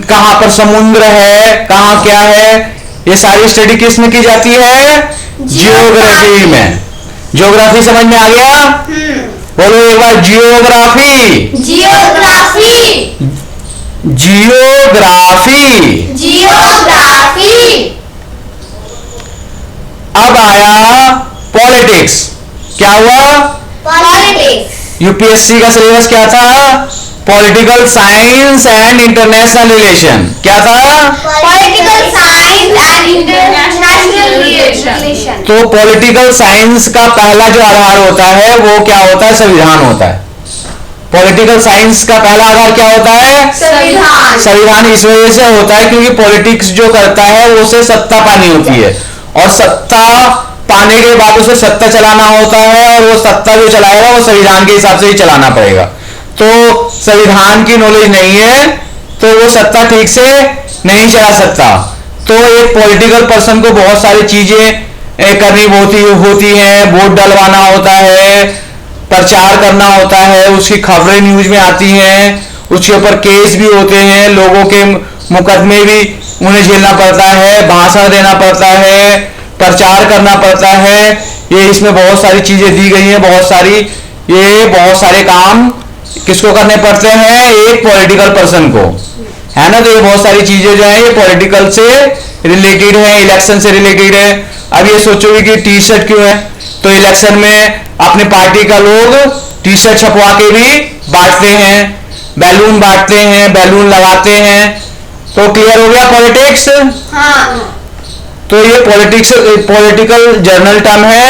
कहां पर समुद्र है, कहां क्या है, ये सारी स्टडी किस में की जाती है? जियोग्राफी में। जियोग्राफी समझ में आ गया? बोलो एक बार, जियोग्राफी। जियोग्राफी। जियोग्राफी। जियोग्राफी। अब आया पॉलिटिक्स। क्या हुआ? पॉलिटिक्स। यूपीएससी का सिलेबस क्या था? Political science and international relation. क्या था? Political science and international relation. तो पॉलिटिकल साइंस का पहला जो आधार होता है वो क्या होता है? संविधान होता है। पॉलिटिकल साइंस का पहला आधार क्या होता है? संविधान। संविधान इस वजह से होता है क्योंकि पॉलिटिक्स जो करता है वो उसे सत्ता पानी होती है, और सत्ता पाने के बाद उसे सत्ता चलाना होता है, और वो सत्ता जो चलाएगा वो संविधान के हिसाब से ही चलाना पड़ेगा। तो संविधान की नॉलेज नहीं है तो वो सत्ता ठीक से नहीं चला सकता। तो एक पॉलिटिकल पर्सन को बहुत सारी चीजें करनी होती हैं। वोट डलवाना होता है, प्रचार करना होता है, उसकी खबरें न्यूज में आती हैं, उसके ऊपर केस भी होते हैं, लोगों के मुकदमे भी उन्हें झेलना पड़ता है, भाषण देना पड़ता है, प्रचार करना पड़ता है। ये इसमें बहुत सारी चीजें दी गई हैं, बहुत सारे काम किसको करने पड़ते हैं? एक पॉलिटिकल पर्सन को, है ना। तो ये बहुत सारी चीजें जो है ये पॉलिटिकल से रिलेटेड है, इलेक्शन से रिलेटेड है। अब ये सोचोगे कि टी शर्ट क्यों है? तो इलेक्शन में अपने पार्टी का लोग टी शर्ट छपवा के भी बांटते हैं, बैलून बांटते हैं, बैलून लगाते हैं। तो क्लियर हो गया पॉलिटिक्स? हाँ। तो ये पॉलिटिकल जर्नल टर्म है,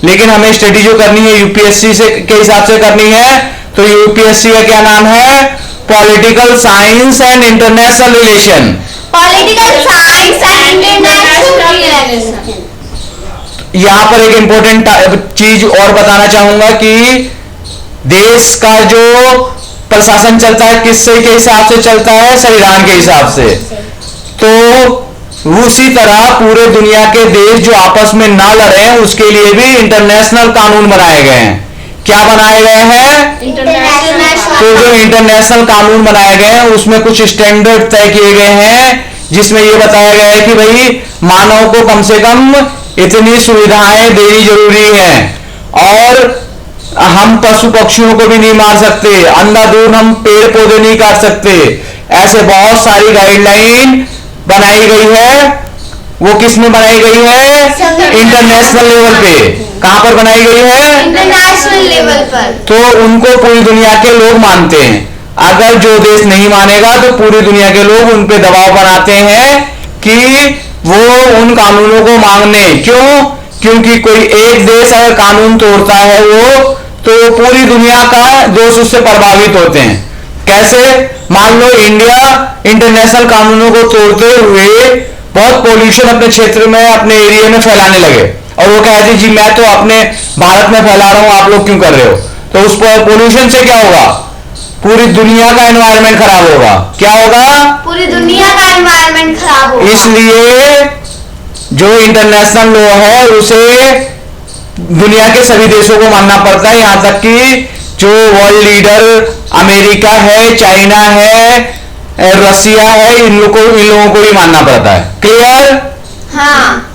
लेकिन हमें स्टडी जो करनी है यूपीएससी से के हिसाब से करनी है। तो यूपीएससी का क्या नाम है? Political science and international relation. Political science and international relation. यहां पर एक इंपॉर्टेंट चीज और बताना चाहूंगा कि देश का जो प्रशासन चलता है किससे के हिसाब से चलता है? संविधान के हिसाब से। तो उसी तरह पूरे दुनिया के देश जो आपस में ना लड़े उसके लिए भी इंटरनेशनल कानून बनाए गए हैं। क्या बनाए गए हैं? इंटरनेशनल। तो जो इंटरनेशनल कानून बनाए गए हैं उसमें कुछ स्टैंडर्ड तय किए गए हैं, जिसमें यह बताया गया है कि भाई मानव को कम से कम इतनी सुविधाएं देनी जरूरी है, और हम पशु पक्षियों को भी नहीं मार सकते, अंधाधुंध हम पेड़ पौधे नहीं काट सकते। ऐसे बहुत सारी गाइडलाइन बनाई गई है। वो किस में बनाई गई है? इंटरनेशनल लेवल पे। कहां पर बनाई गई है? इंटरनेशनल लेवल पर। तो उनको पूरी दुनिया के लोग मानते हैं। अगर जो देश नहीं मानेगा तो पूरी दुनिया के लोग उन पे दबाव बनाते हैं कि वो उन कानूनों को मांगने। क्यों? क्योंकि कोई एक देश अगर कानून तोड़ता है तो पूरी दुनिया का देश उससे प्रभावित होते हैं। कैसे? मान लो इंडिया इंटरनेशनल कानूनों को तोड़ते हुए बहुत पोल्यूशन अपने क्षेत्र में, अपने एरिया में फैलाने लगे, और वो कहते जी मैं तो अपने भारत में फैला रहा हूं, आप लोग क्यों कर रहे हो? तो उस पोल्यूशन से क्या होगा? पूरी दुनिया का एनवायरनमेंट खराब होगा। क्या होगा? पूरी दुनिया का एनवायरनमेंट खराब होगा। इसलिए जो इंटरनेशनल लॉ है उसे दुनिया के सभी देशों को मानना पड़ता है, यहां तक कि जो वर्ल्ड लीडर अमेरिका है, चाइना है, रसिया है, इन लोगों को भी मानना पड़ता है। क्लियर? हाँ।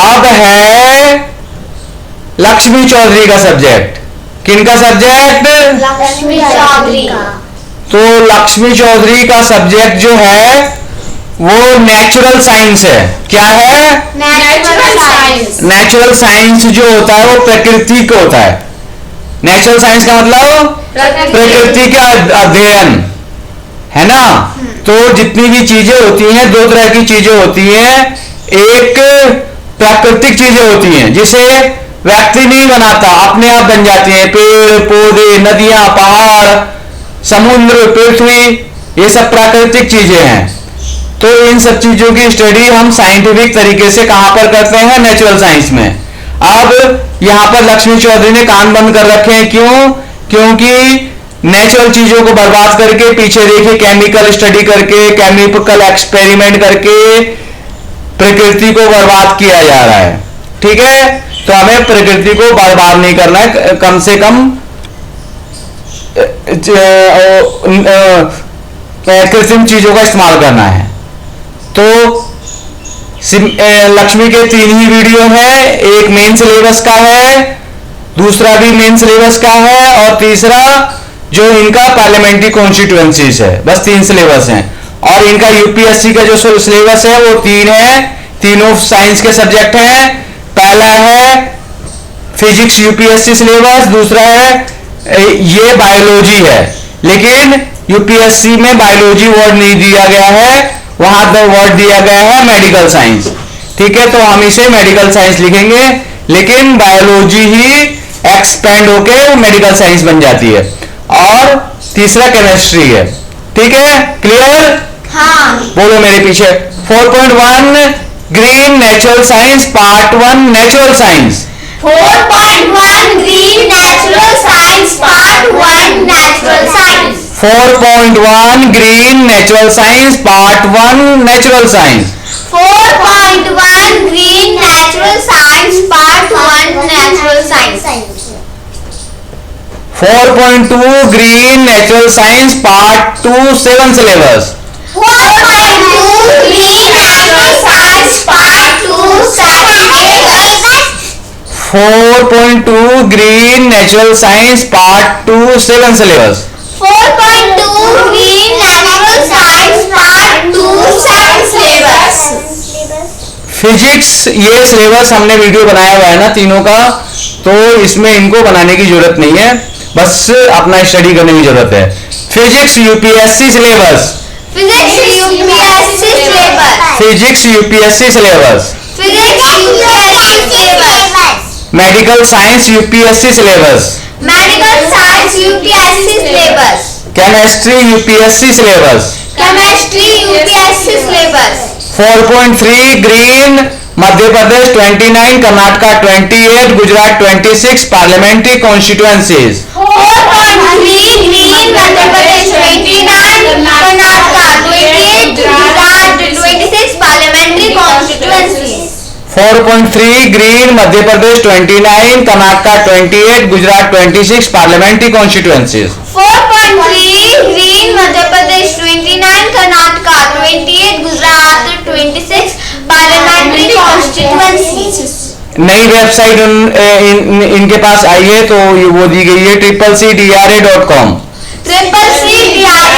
अब है लक्ष्मी चौधरी का सब्जेक्ट। किनका सब्जेक्ट? लक्ष्मी चौधरी। तो लक्ष्मी चौधरी का सब्जेक्ट जो है वो नेचुरल साइंस है। क्या है? Natural science. नेचुरल साइंस जो होता है वो प्रकृति का होता है। नेचुरल साइंस का मतलब प्रकृति का अध्ययन, है ना। तो जितनी भी चीजें होती हैं, दो तरह की चीजें होती हैं। एक प्राकृतिक चीजें होती हैं जिसे व्यक्ति नहीं बनाता, अपने आप बन जाती हैं। पेड़ पौधे, नदियां, पहाड़, समुद्र, पृथ्वी, ये सब प्राकृतिक चीजें हैं। तो इन सब चीजों की स्टडी हम साइंटिफिक तरीके से कहां पर करते हैं? नेचुरल साइंस में। अब यहां पर लक्ष्मी चौधरी ने कान बंद कर रखे हैं। क्यों? क्योंकि नेचुरल चीजों को बर्बाद करके, पीछे देखिए केमिकल स्टडी करके, केमिकल एक्सपेरिमेंट करके प्रकृति को बर्बाद किया जा रहा है। ठीक है, तो हमें प्रकृति को बर्बाद नहीं करना है, कम से कम कृत्रिम चीजों का इस्तेमाल करना है। तो लक्ष्मी के 3 ही वीडियो हैं, एक मेन सिलेबस का है, दूसरा भी मेन सिलेबस का है, और तीसरा जो इनका पार्लियामेंट्री कॉन्स्टिट्यूएंसीज है। बस 3 सिलेबस हैं। और इनका यूपीएससी का जो सिलेबस है वो 3 है, तीनों साइंस के सब्जेक्ट हैं। पहला है फिजिक्स यूपीएससी सिलेबस, दूसरा है ये बायोलॉजी है, लेकिन यूपीएससी में बायोलॉजी वर्ड नहीं दिया गया है, वहां पर वर्ड दिया गया है मेडिकल साइंस। ठीक है, तो हम इसे मेडिकल साइंस लिखेंगे, लेकिन बायोलॉजी ही एक्सपेंड होके मेडिकल साइंस बन जाती है। और तीसरा केमिस्ट्री है। ठीक है, क्लियर? हाँ। बोलो मेरे पीछे। 4.1 green natural science part 1 natural science. 4.1 green natural science part 1 natural science. 4.1 green natural science part 1 natural science. 4.1 green natural science part 1 natural science. 4.2 green natural science part 2 7 syllabus. 4.2 green natural science part 2 7 syllabus. 4.2 green natural science part 2 7 syllabus. 4.2 green natural science part 2 7 syllabus. Physics, ये सिलेबस हमने वीडियो बनाया हुआ है ना तीनों का, तो इसमें इनको बनाने की जरूरत नहीं है, बस अपना स्टडी करने की जरूरत है। Physics UPSC syllabus. Physics UPSC syllabus. Physics UPSC syllabus. Physics UPSC syllabus. Medical science UPSC syllabus. Medical science UPSC syllabus. Chemistry UPSC syllabus. Chemistry UPSC syllabus. 4.3 green Madhya Pradesh 29, Karnataka 28, Gujarat 26 parliamentary constituencies. 4.3 green Madhya Pradesh 29, Karnataka 28, Gujarat 26 parliamentary constituencies. 4.3 green Madhya Pradesh 29, Karnataka 28, Gujarat 26 parliamentary constituencies. 4.3 green Madhya Pradesh 29, Karnataka 28, Gujarat 26 parliamentary constituencies. नई वेबसाइट इनके पास आई है, तो वो दी गई है CCCDRA.com। CCCDRA.com।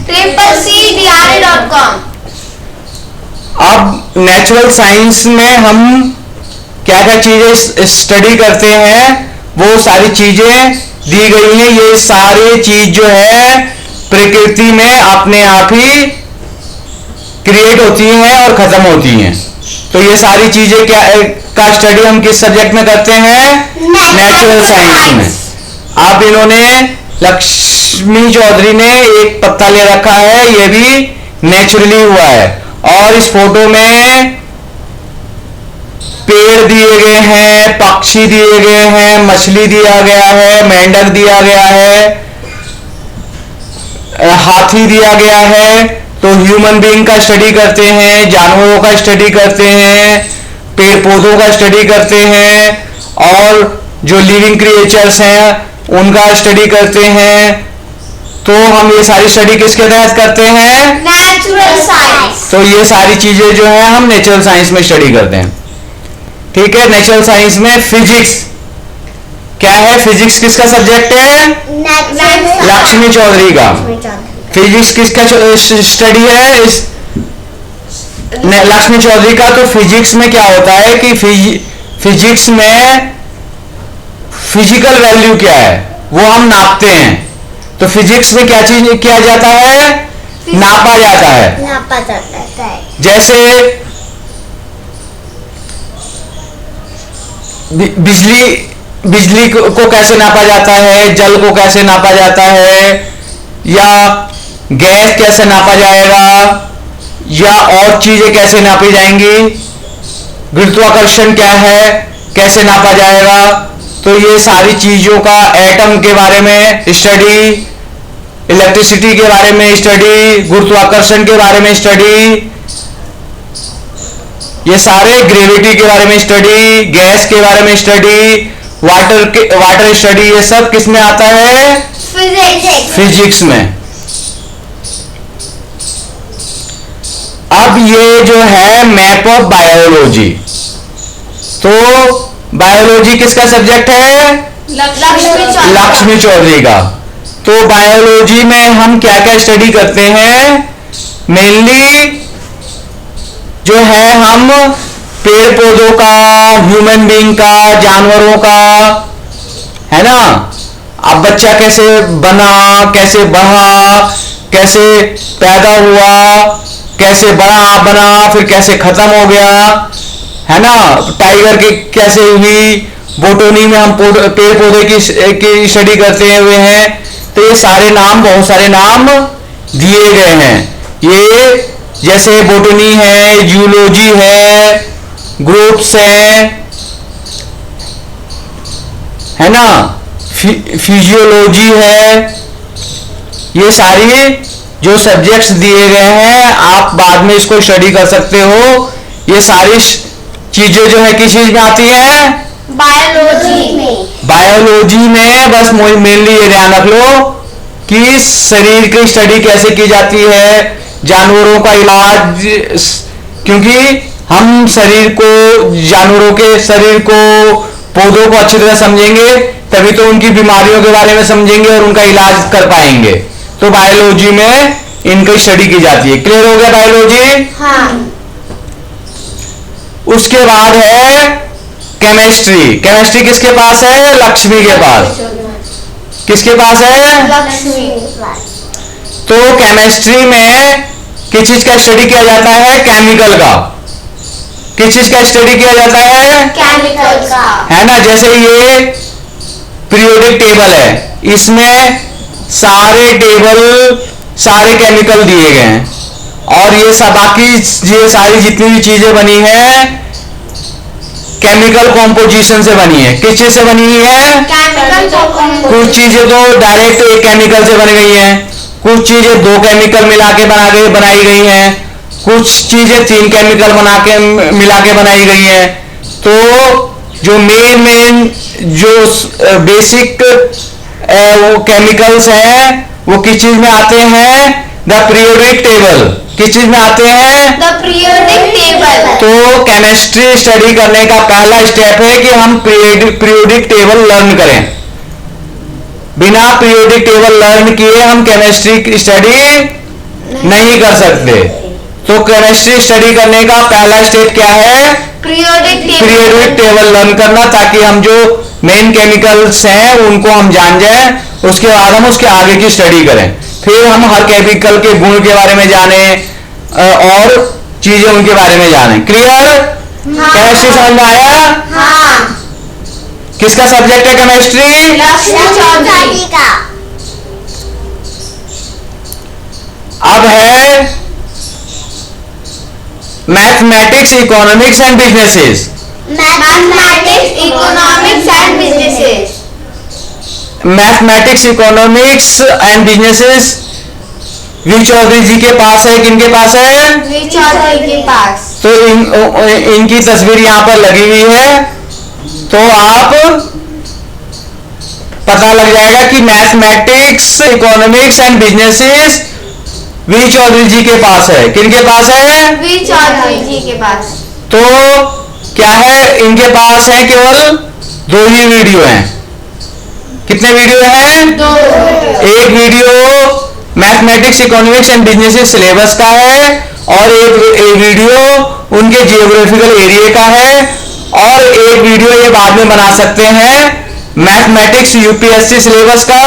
CCCDRA.com। अब नेचुरल साइंस में हम क्या क्या चीजें स्टडी करते हैं, वो सारी चीजें दी गई हैं। ये सारी चीज जो है प्रकृति में अपने आप ही क्रिएट होती हैं और खत्म होती हैं। तो ये सारी चीजें क्या का स्टडी हम किस सब्जेक्ट में करते हैं? नेचुरल साइंस में। अब इन्होंने लक्ष्मी चौधरी ने एक पत्ता ले रखा है, ये भी नेचुरली हुआ है। और इस फोटो में पेड़ दिए गए हैं, पक्षी दिए गए हैं, मछली दिया गया है, मेंढक दिया गया है, हाथी दिया गया है। तो ह्यूमन बीइंग का स्टडी करते हैं, जानवरों का स्टडी करते हैं, पेड़ पौधों का स्टडी करते हैं, और जो लिविंग क्रिएचर्स हैं उनका स्टडी करते हैं। तो हम ये सारी स्टडी किसके तहत करते हैं? Natural science. तो ये सारी चीजें जो है हम नेचुरल साइंस में स्टडी करते हैं। ठीक है, नेचुरल साइंस में फिजिक्स क्या है? फिजिक्स किसका सब्जेक्ट है? लक्ष्मी चौधरी का। फिजिक्स किसका स्टडी है? इस लक्ष्मी चौधरी का। तो फिजिक्स में क्या होता है कि फिजिक्स में फिजिकल वैल्यू क्या है वो हम नापते हैं। तो फिजिक्स में क्या चीज किया जाता है? नापा जाता है। जैसे बिजली को कैसे नापा जाता है, जल को कैसे नापा जाता है, या गैस कैसे नापा जाएगा, या और चीजें कैसे नापी जाएंगी, गुरुत्वाकर्षण क्या है, कैसे नापा जाएगा। तो ये सारी चीजों का, एटम के बारे में स्टडी, इलेक्ट्रिसिटी के बारे में स्टडी, गुरुत्वाकर्षण के बारे में स्टडी, ये सारे ग्रेविटी के बारे में स्टडी, गैस के बारे में स्टडी, वाटर स्टडी, ये सब किस में आता है? फिजिक्स में। अब ये जो है मैप ऑफ बायोलॉजी, तो बायोलॉजी किसका सब्जेक्ट है? लक्ष्मी चौधरी का। तो बायोलॉजी में हम क्या क्या स्टडी करते हैं? मेनली जो है हम पेड़ पौधों का, ह्यूमन बीइंग का, जानवरों का, है ना। अब बच्चा कैसे बना, कैसे बढ़ा, कैसे पैदा हुआ, कैसे बड़ा बना, फिर कैसे खत्म हो गया, है ना। टाइगर की कैसे हुई, बोटनी में हम पेड़ पौधे की स्टडी करते हुए हैं। तो ये सारे नाम, बहुत सारे नाम दिए गए हैं। ये जैसे बोटनी है, जूलॉजी है, ग्रुप्स है ना, फिजियोलॉजी है। ये सारी जो सब्जेक्ट्स दिए गए हैं, आप बाद में इसको स्टडी कर सकते हो। ये सारी चीजें जो है किस चीज में आती हैं? बायोलॉजी में। बायोलॉजी में बस मेनली ये ध्यान रख लो कि शरीर की स्टडी कैसे की जाती है, जानवरों का इलाज, क्योंकि हम शरीर को, जानवरों के शरीर को, पौधों को अच्छी तरह समझेंगे तभी तो उनकी बीमारियों के बारे में समझेंगे और उनका इलाज कर पाएंगे। तो बायोलॉजी में इनकी स्टडी की जाती है। क्लियर हो गया बायोलॉजी? हाँ। उसके बाद है केमिस्ट्री। केमिस्ट्री किसके पास है? लक्ष्मी के पास। किसके पास है? लक्ष्मी। तो केमिस्ट्री में किस चीज का स्टडी किया जाता है? केमिकल का। किस चीज का स्टडी किया जाता है? केमिकल का। है ना। जैसे ये पीरियोडिक टेबल है, इसमें सारे टेबल, सारे केमिकल दिए गए हैं, और ये सब बाकी ये सारी जितनी भी चीजें बनी हैं केमिकल कॉम्पोजिशन से बनी है। किस चीज से बनी हुई है? केमिकल। कुछ चीजें तो डायरेक्ट एक केमिकल से बन गई हैं, कुछ चीजें दो केमिकल मिला के बनाई गई हैं, कुछ चीजें तीन केमिकल मिला के बनाई गई हैं। तो जो मेन जो बेसिक वो केमिकल्स हैं वो किस चीज में आते हैं? The periodic table. किस चीज में आते हैं? The periodic table. तो केमिस्ट्री स्टडी करने का पहला स्टेप है कि हम पीरियोडिक टेबल लर्न करें। बिना पीरियोडिक टेबल लर्न किए हम केमिस्ट्री की स्टडी नहीं कर सकते। तो केमिस्ट्री स्टडी करने का पहला स्टेप क्या है? पीरियोडिक टेबल लर्न करना, ताकि हम जो मेन केमिकल्स हैं उनको हम जान जाएं, उसके बाद हम उसके आगे की स्टडी करें। फिर हम हर केमिकल के गुण के बारे में जाने और चीजें उनके बारे में जाने। क्लियर? केमिस्ट्री समझ में आया? हाँ। किसका सब्जेक्ट है केमिस्ट्री? लक्ष्मी चौधरी का। अब है mathematics, economics and businesses. Mathematics, economics and businesses. Mathematics, economics and businesses V Chaudhary ji के पास है। किनके पास है? वी चौधरी के पास। तो इनकी तस्वीर यहाँ पर लगी हुई है, तो आप पता लग जाएगा कि mathematics, economics and businesses V Chaudhary ji के पास है। किनके पास है? वी चौधरी जी के पास। तो क्या है, इनके पास है केवल दो ही वीडियो हैं। कितने वीडियो हैं? दो। एक video mathematics, economics and businesses syllabus का है, और एक वीडियो उनके जियोग्राफिकल एरिया का है, और एक वीडियो ये बाद में बना सकते हैं मैथमेटिक्स यूपीएससी सिलेबस का,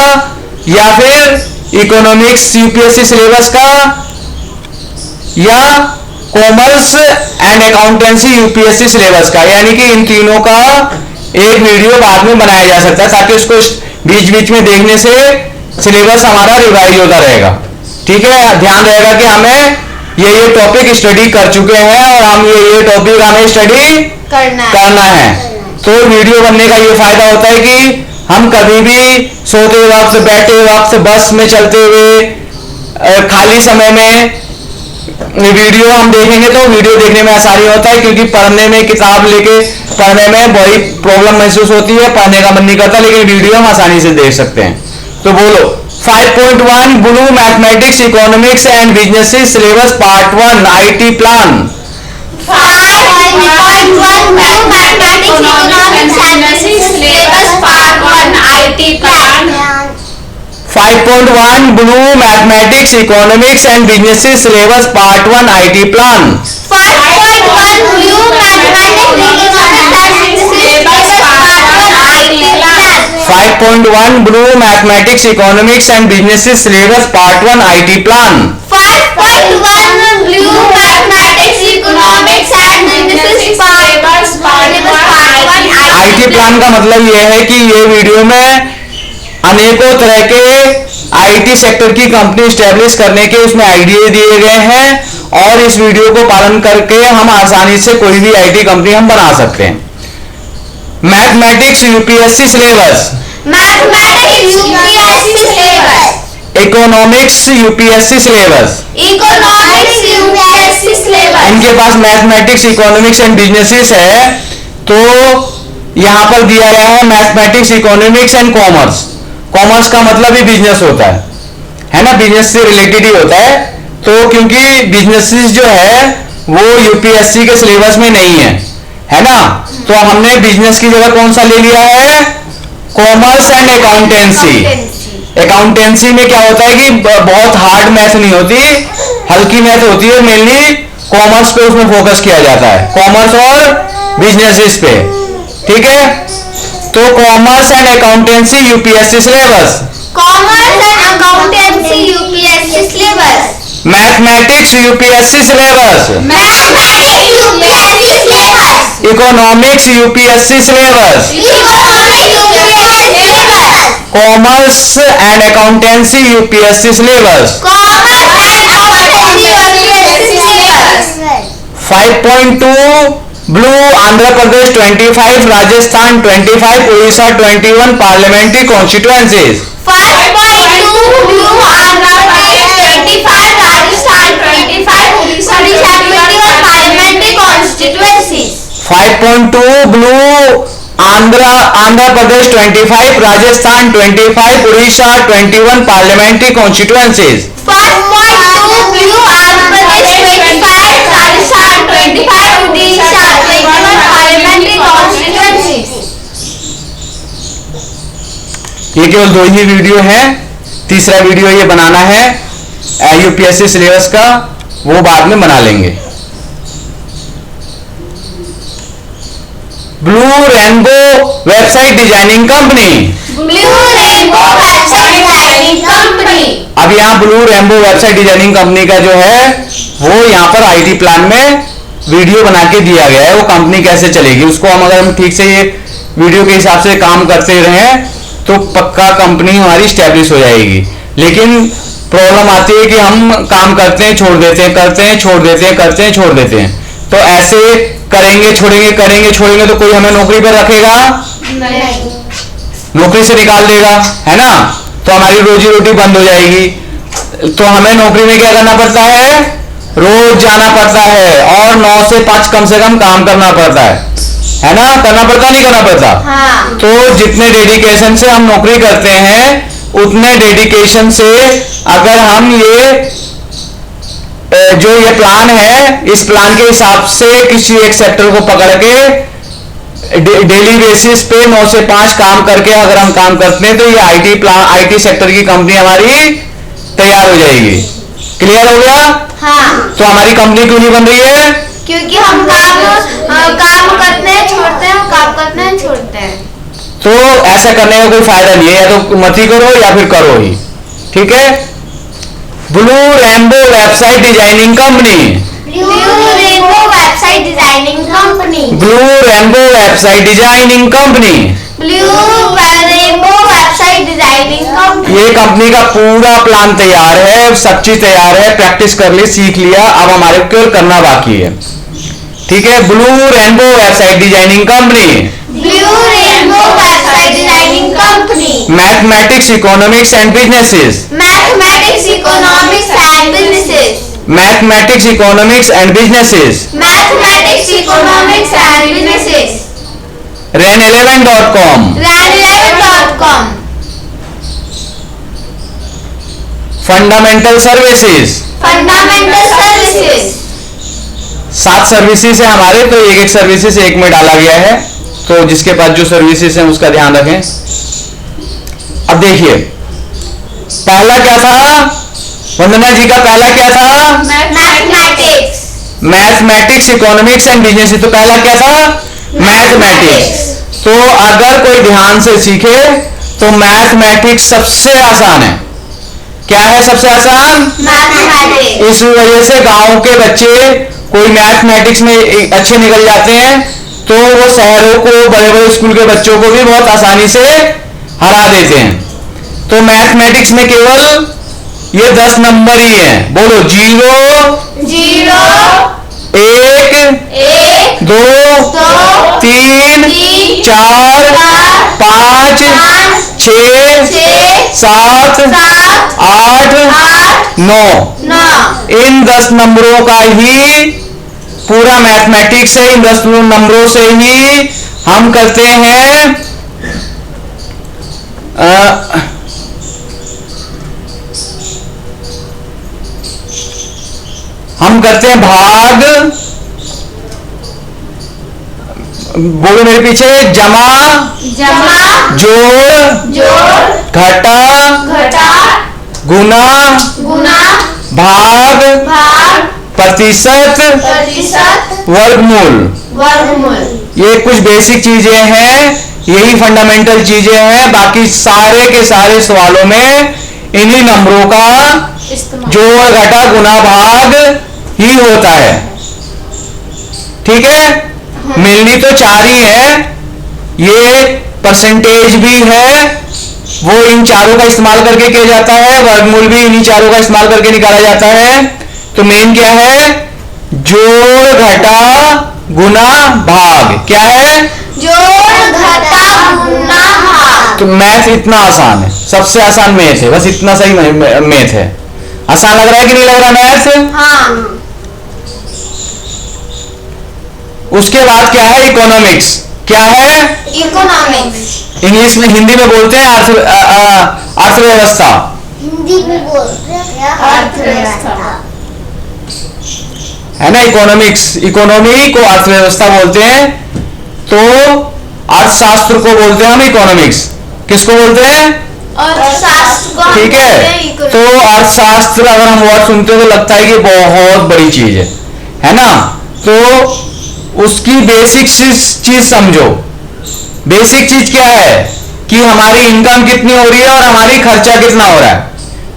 या फिर इकोनॉमिक्स यूपीएससी सिलेबस का, या commerce and accountancy UPSC syllabus का। यानी कि इन तीनों का एक वीडियो बाद में बनाया जा सकता है, ताकि उसको बीच बीच में देखने से सिलेबस हमारा रिवाइज होता रहेगा। ठीक है, ध्यान रहेगा कि हमें ये टॉपिक स्टडी कर चुके हैं और हम ये टॉपिक हमें स्टडी करना है। तो वीडियो बनने का ये फायदा होता है कि हम कभी भी सोते वक्त, बैठे वक्त, बस में चलते हुए, खाली समय में वीडियो हम देखेंगे तो वीडियो देखने में आसानी होता है, क्योंकि पढ़ने में, किताब लेके पढ़ने में बड़ी प्रॉब्लम महसूस होती है, पढ़ने का मन नहीं करता, लेकिन वीडियो हम आसानी से देख सकते हैं। तो बोलो 5.1 blue mathematics, economics and businesses syllabus part 1 IT plan. 5.1 mathematics, economics and businesses syllabus part 1 IT plan. 5.1 blue mathematics, economics and businesses syllabus part 1 IT plan. 5.1 blue mathematics, economics and businesses syllabus part 1 IT plan. 5.1 blue mathematics economics and business syllabus part 1 IT plan. 5.1 blue mathematics economics and business part 1 IT plan का मतलब यह है कि ये वीडियो में अनेकों तरह के आईटी सेक्टर की कंपनी स्टैब्लिश करने के उसमें आइडिया दिए गए हैं और इस वीडियो को पालन करके हम आसानी से कोई भी आईटी कंपनी हम बना सकते हैं। Mathematics UPSC syllabus, mathematics UPSC syllabus, economics UPSC syllabus, economics UPSC syllabus. इनके पास मैथमेटिक्स इकोनॉमिक्स एंड बिजनेसेस है, तो यहां पर दिया गया है mathematics economics and commerce. Commerce का मतलब ही बिजनेस होता है ना, बिजनेस से रिलेटेड ही होता है। तो क्योंकि बिजनेसेस जो है वो यूपीएससी के सिलेबस में नहीं है ना, तो हमने बिजनेस की जगह कौन सा ले लिया है, कॉमर्स एंड अकाउंटेंसी। अकाउंटेंसी में क्या होता है कि बहुत हार्ड मैथ नहीं होती, हल्की मैथ होती है, मेनली कॉमर्स पे उसमें फोकस किया जाता है, कॉमर्स और बिजनेसेस पे। ठीक है, तो commerce and accountancy UPSC syllabus, commerce and accountancy UPSC syllabus, mathematics UPSC syllabus, mathematics UPSC syllabus, economics UPSC syllabus, economics UPSC syllabus, commerce and accountancy UPSC syllabus, commerce and accountancy UPSC syllabus. 5.2 blue Andhra Pradesh 25, Rajasthan 25, Orissa 21 parliamentary constituencies. 5.2 blue Andhra Pradesh 25, Rajasthan 25, Orissa 21 parliamentary constituencies. 5.2 blue Andhra Pradesh 25, Rajasthan 25, Orissa 21 parliamentary constituencies. 5.2 blue Andhra Pradesh 25, Rajasthan 25, Orissa 21 parliamentary constituencies. ये केवल 2 ही वीडियो है, तीसरा वीडियो ये बनाना है यूपीएससी सिलेबस का, वो बाद में बना लेंगे। Blue rainbow website designing company, blue rainbow website designing company. अब यहाँ blue rainbow website designing company का जो है वो यहाँ पर आईटी प्लान में वीडियो बना के दिया गया है, वो कंपनी कैसे चलेगी उसको हम अगर हम ठीक से ये वीडियो के हिसाब से काम करते रहे तो पक्का कंपनी हमारी स्टैब्लिश हो जाएगी। लेकिन प्रॉब्लम आती है कि हम काम करते हैं छोड़ देते हैं, करते हैं छोड़ देते हैं, करते हैं छोड़ देते हैं, तो ऐसे करेंगे छोड़ेंगे करेंगे छोड़ेंगे तो कोई हमें नौकरी पर रखेगा नहीं, नौकरी से निकाल देगा, है ना, तो हमारी रोजी रोटी बंद हो जाएगी। तो हमें नौकरी में क्या करना पड़ता है, रोज जाना पड़ता है और 9 से 5 कम से कम काम करना पड़ता है ना, करना पड़ता नहीं करना पड़ता। हाँ। तो जितने डेडिकेशन से हम नौकरी करते हैं उतने डेडिकेशन से अगर हम ये जो ये प्लान है इस प्लान के हिसाब से किसी एक सेक्टर को पकड़ के डेली बेसिस पे 9 से 5 काम करके अगर हम काम करते हैं तो ये आईटी सेक्टर की कंपनी हमारी तैयार हो जाएगी। क्लियर हो गया? हाँ। तो हमारी कंपनी क्यों नहीं बन रही है? क्योंकि हम काम करते हैं छोड़ते हैं, काम करते हैं छोड़ते हैं। तो ऐसा करने का कोई फायदा नहीं है, या तो मत ही करो या फिर करो ही। ठीक है, blue rainbow website designing company, blue rainbow website designing company, blue rainbow website designing company, blue rainbow website designing company. ये कंपनी का पूरा प्लान तैयार है, सब चीज तैयार है, प्रैक्टिस कर ली, सीख लिया, अब हमारे को केवल करना बाकी है। ठीक है, blue rainbow website designing company, blue rainbow website designing company, mathematics economics and businesses, mathematics economics and businesses, mathematics economics and businesses, mathematics economics and businesses, ren11.com, ren11.com, fundamental services, fundamental services. 7 services है हमारे, तो एक सर्विसेज एक में डाला गया है, तो जिसके पास जो सर्विसेज है उसका ध्यान रखें। अब देखिए पहला क्या था, वंदना जी का पहला क्या था, mathematics, mathematics economics and business. तो पहला क्या था, मैथमेटिक्स। तो अगर कोई ध्यान से सीखे तो मैथमेटिक्स सबसे आसान है। क्या है सबसे आसान? मैथमेटिक्स। इस वजह से गांव के बच्चे कोई मैथमेटिक्स में अच्छे निकल जाते हैं, तो वो शहरों को, बड़े बड़े स्कूल के बच्चों को भी बहुत आसानी से हरा देते हैं। तो मैथमेटिक्स में केवल ये 10 नंबर ही है। बोलो 0 0 1 2 3 4 5 6 7 8 9। 9। इन 10 नंबरों का ही पूरा मैथमेटिक्स है। इन 10 नंबरों से ही हम करते हैं भाग। बोलो मेरे पीछे। जमा जोड़ घटा गुना भाग प्रतिशत वर्गमूल। ये कुछ बेसिक चीजें हैं, यही फंडामेंटल चीजें हैं। बाकी सारे के सारे सवालों में इन्हीं नंबरों का जोड़ घटा गुना भाग ही होता है। ठीक है। मिलनी तो 4 ही है, ये परसेंटेज भी है, वो इन चारों का इस्तेमाल करके किया जाता है। वर्गमूल भी इन्हीं चारों का इस्तेमाल करके निकाला जाता है। तो मेन क्या है? जोड़ घटा गुना भाग। क्या है? जोड़ घटा गुना भाग। तो मैथ इतना आसान है, सबसे आसान मैथ है, बस इतना सही मैथ है। आसान लग रहा है कि नहीं लग रहा मैथ? हाँ। उसके बाद क्या है? इकोनॉमिक्स। क्या है? इकोनॉमिक्स। इंग्लिश में, हिंदी में बोलते हैं अर्थव्यवस्था। हिंदी में बोलते हैं अर्थव्यवस्था, है ना। इकोनॉमिक्स, इकोनॉमी को अर्थव्यवस्था बोलते हैं। तो अर्थशास्त्र को बोलते हैं हम इकोनॉमिक्स। किसको बोलते हैं? अर्थशास्त्र को हम ठीक बोलते हैं है। इकोनॉमिक्स। तो अर्थशास्त्र अगर हम वर्ड सुनते हैं तो लगता है कि बहुत बड़ी चीज है ना। तो उसकी बेसिक चीज समझो। बेसिक चीज क्या है? कि हमारी इनकम कितनी हो रही है और हमारी खर्चा कितना हो रहा है।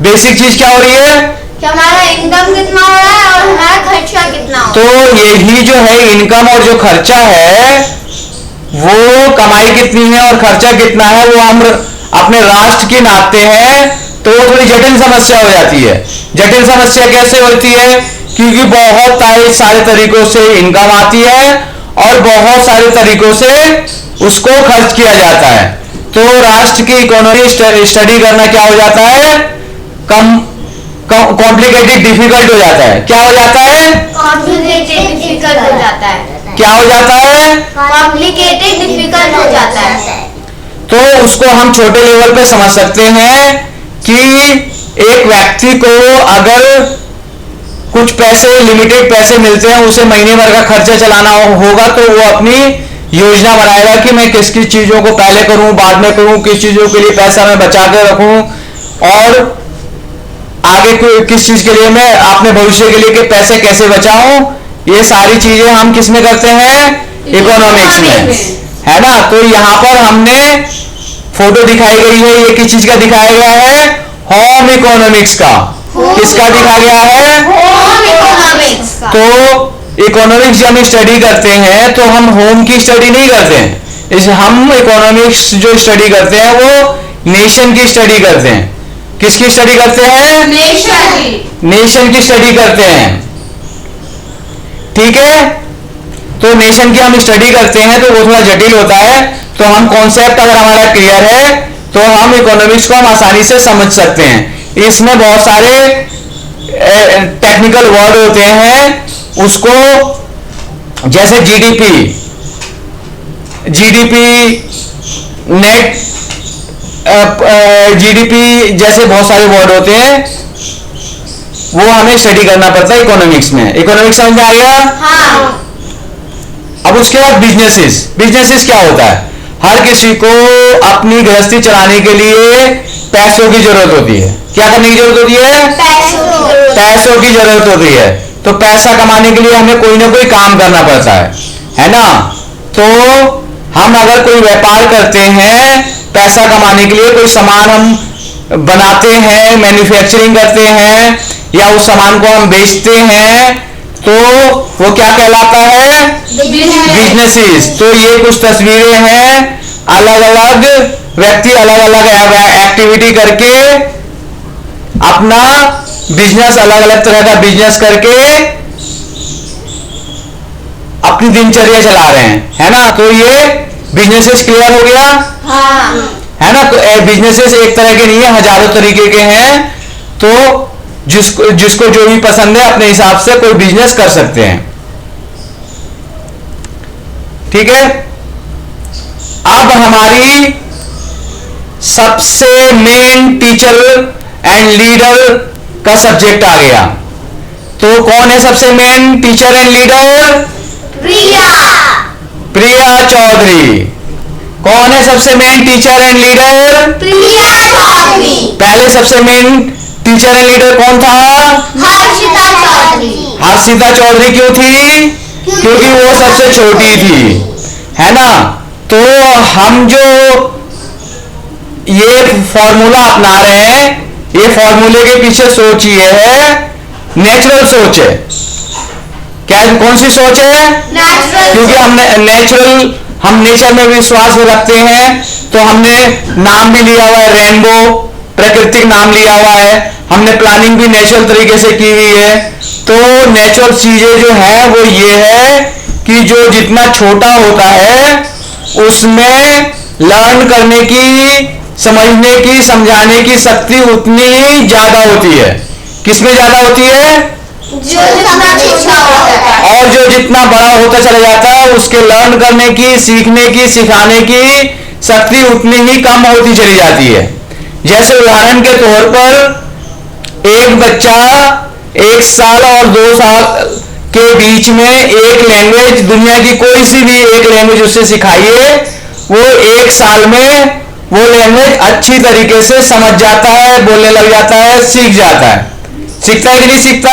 बेसिक चीज क्या हो रही है? कि हमारा इनकम कितना हो रहा है और हमारा खर्चा कितना हो तो रहा है। यही जो है इनकम और जो खर्चा है, वो कमाई कितनी है और खर्चा कितना है, वो हम अपने राष्ट्र की नापते हैं। तो वो थोड़ी जटिल समस्या हो जाती है। जटिल समस्या कैसे होती है? क्योंकि बहुत सारे तरीकों से इनकम आती है और बहुत सारे तरीकों से उसको खर्च किया जाता है। तो राष्ट्र की इकोनॉमी स्टडी करना क्या हो जाता है? कॉम्प्लिकेटेड, डिफिकल्ट हो जाता है। क्या हो जाता है? कॉम्प्लिकेटेड डिफिकल्ट हो जाता है। क्या हो जाता है? कॉम्प्लिकेटेड डिफिकल्ट हो जाता है। तो उसको हम छोटे लेवल पे समझ सकते हैं कि एक व्यक्ति को अगर कुछ पैसे, लिमिटेड पैसे मिलते हैं, उसे महीने भर का खर्चा चलाना होगा, तो वो अपनी योजना बनाएगा कि मैं किस किस चीजों को पहले करूं, बाद में करूं, किस चीजों के लिए पैसा मैं बचा के रखूं और आगे किस चीज के लिए मैं अपने भविष्य के लिए के पैसे कैसे बचाऊं। ये सारी चीजें हम किस में करते हैं? इकोनॉमिक्स में, है ना। तो यहाँ पर हमने फोटो दिखाई गई है, ये किस चीज का दिखाया गया है? होम इकोनॉमिक्स का। किसका दिखाया गया है? होम इकोनॉमिक्स का। तो इकोनॉमिक्स जब हम स्टडी करते हैं तो हम होम की स्टडी नहीं करते हैं। हम इकोनॉमिक्स जो स्टडी करते हैं वो नेशन की स्टडी करते हैं। किसकी स्टडी करते हैं? नेशन की स्टडी करते हैं। ठीक है। तो नेशन की हम स्टडी करते हैं तो वो थोड़ा जटिल होता है। तो हम कॉन्सेप्ट अगर हमारा क्लियर है तो हम इकोनॉमिक्स को हम आसानी से समझ सकते हैं। इसमें बहुत सारे टेक्निकल वर्ड होते हैं, उसको जैसे जीडीपी नेट, जीडीपी जैसे बहुत सारे वर्ड होते हैं, वो हमें स्टडी करना पड़ता है इकोनॉमिक्स में। इकोनॉमिक्स समझ में आ गया? हाँ। अब उसके बाद बिजनेसेस क्या होता है? हर किसी को अपनी गृहस्थी चलाने के लिए पैसों की जरूरत होती है। क्या करने की जरूरत होती है? पैसों की जरूरत होती है। तो पैसा कमाने के लिए हमें कोई ना कोई काम करना पड़ता है ना। तो हम अगर कोई व्यापार करते हैं पैसा कमाने के लिए कोई सामान हम बनाते हैं, मैन्युफैक्चरिंग करते हैं या उस सामान को हम बेचते हैं, तो वो क्या कहलाता है? बिजनेसेस। तो ये कुछ तस्वीरें हैं, अलग अलग व्यक्ति अलग अलग एक्टिविटी करके अपना बिजनेस, अलग अलग तरह का बिजनेस करके अपनी दिनचर्या चला रहे हैं, है ना। तो ये बिजनेसेस क्लियर हो गया, है ना। तो बिजनेसेस एक तरह के नहीं है, हजारों तरीके के हैं। तो जिसको जो भी पसंद है अपने हिसाब से कोई बिजनेस कर सकते हैं, ठीक है। अब हमारी सबसे मेन टीचर एंड लीडर का सब्जेक्ट आ गया। तो कौन है सबसे मेन टीचर एंड लीडर? प्रिया चौधरी। कौन है सबसे मेन टीचर एंड लीडर? पहले सबसे मेन टीचर एंड लीडर कौन था? हर्षिता चौधरी। क्यों थी? क्योंकि वो सबसे छोटी थी, है ना। तो हम जो ये फॉर्मूला अपना रहे हैं, ये फॉर्मूले के पीछे सोच ये है, नेचुरल सोच है। क्या, कौन सी सोच है? नेचुरल। क्योंकि हम नेचर में विश्वास रखते हैं, तो हमने नाम भी लिया हुआ है रेनबो, प्राकृतिक नाम लिया हुआ है। हमने प्लानिंग भी नेचुरल तरीके से की हुई है। तो नेचुरल चीजें जो है वो ये है कि जो जितना छोटा होता है उसमें लर्न करने की, समझने की, समझाने की शक्ति उतनी ही ज्यादा होती है। किसमें ज्यादा होती है? जो जितना छोटा होता है। और जो जितना बड़ा होता चला जाता है उसके लर्न करने की, सीखने की, सिखाने की शक्ति उतनी ही कम होती चली जाती है। जैसे उदाहरण के तौर पर एक बच्चा 1 साल और 2 साल के बीच में एक लैंग्वेज, दुनिया की कोई सी भी एक लैंग्वेज उससे सिखाइए, वो 1 साल में वो लैंग्वेज अच्छी तरीके से समझ जाता है, बोलने लग जाता है, सीख जाता है। सीखता है कि नहीं सीखता?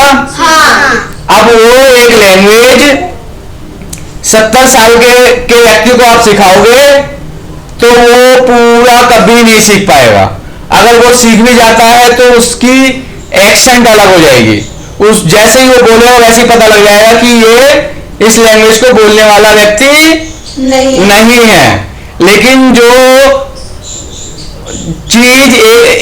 अब वो एक लैंग्वेज 70 साल के व्यक्ति को आप सिखाओगे तो वो पूरा कभी नहीं सीख पाएगा। अगर वो सीख भी जाता है तो उसकी एक्सेंट अलग हो जाएगी। उस जैसे ही वो बोलेगा वैसे ही पता लग जाएगा कि ये इस लैंग्वेज को बोलने वाला व्यक्ति नहीं है। लेकिन जो चीज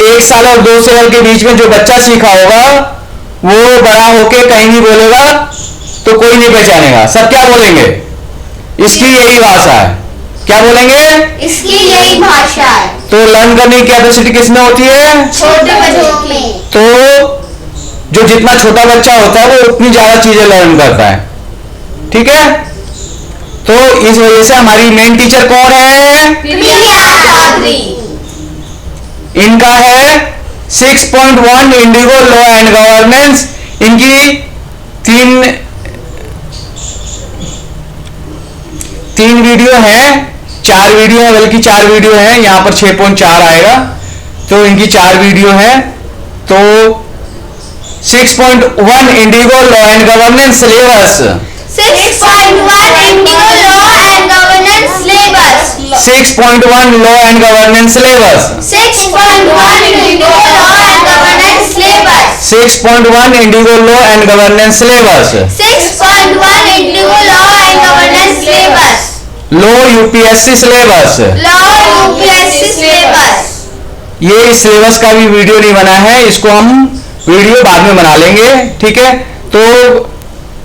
1 साल और 2 साल के बीच में जो बच्चा सीखा होगा वो बड़ा होके कहीं नहीं बोलेगा तो कोई नहीं पहचानेगा। सब क्या बोलेंगे? इसकी यही भाषा है। क्या बोलेंगे? इसकी यही भाषा है। तो लर्न करने की कैपेसिटी किसमें होती है? छोटे बच्चों में। तो जो जितना छोटा बच्चा होता है वो उतनी ज्यादा चीजें लर्न करता है, ठीक है। तो इस वजह से हमारी मेन टीचर कौन है? प्रिया चौधरी। इनका है 6.1 इंडिगो लॉ एंड गवर्नेंस। इनकी तीन वीडियो है, 4 वीडियो है, बल्कि 4 वीडियो है। यहां पर 6.4 आएगा। तो इनकी 4 वीडियो है। तो 6.1 Indigo law and governance syllabus. 6.1 Indigo law and governance syllabus. 6.1 law and governance syllabus. 6.1 Indigo law and governance syllabus. 6.1 Indigo law and governance syllabus. 6.1 Indigo law and governance syllabus. Law UPSC syllabus. Law UPSC syllabus. ये इस सिलेबस का भी वीडियो नहीं बना है, इसको हम वीडियो बाद में बना लेंगे, ठीक है। तो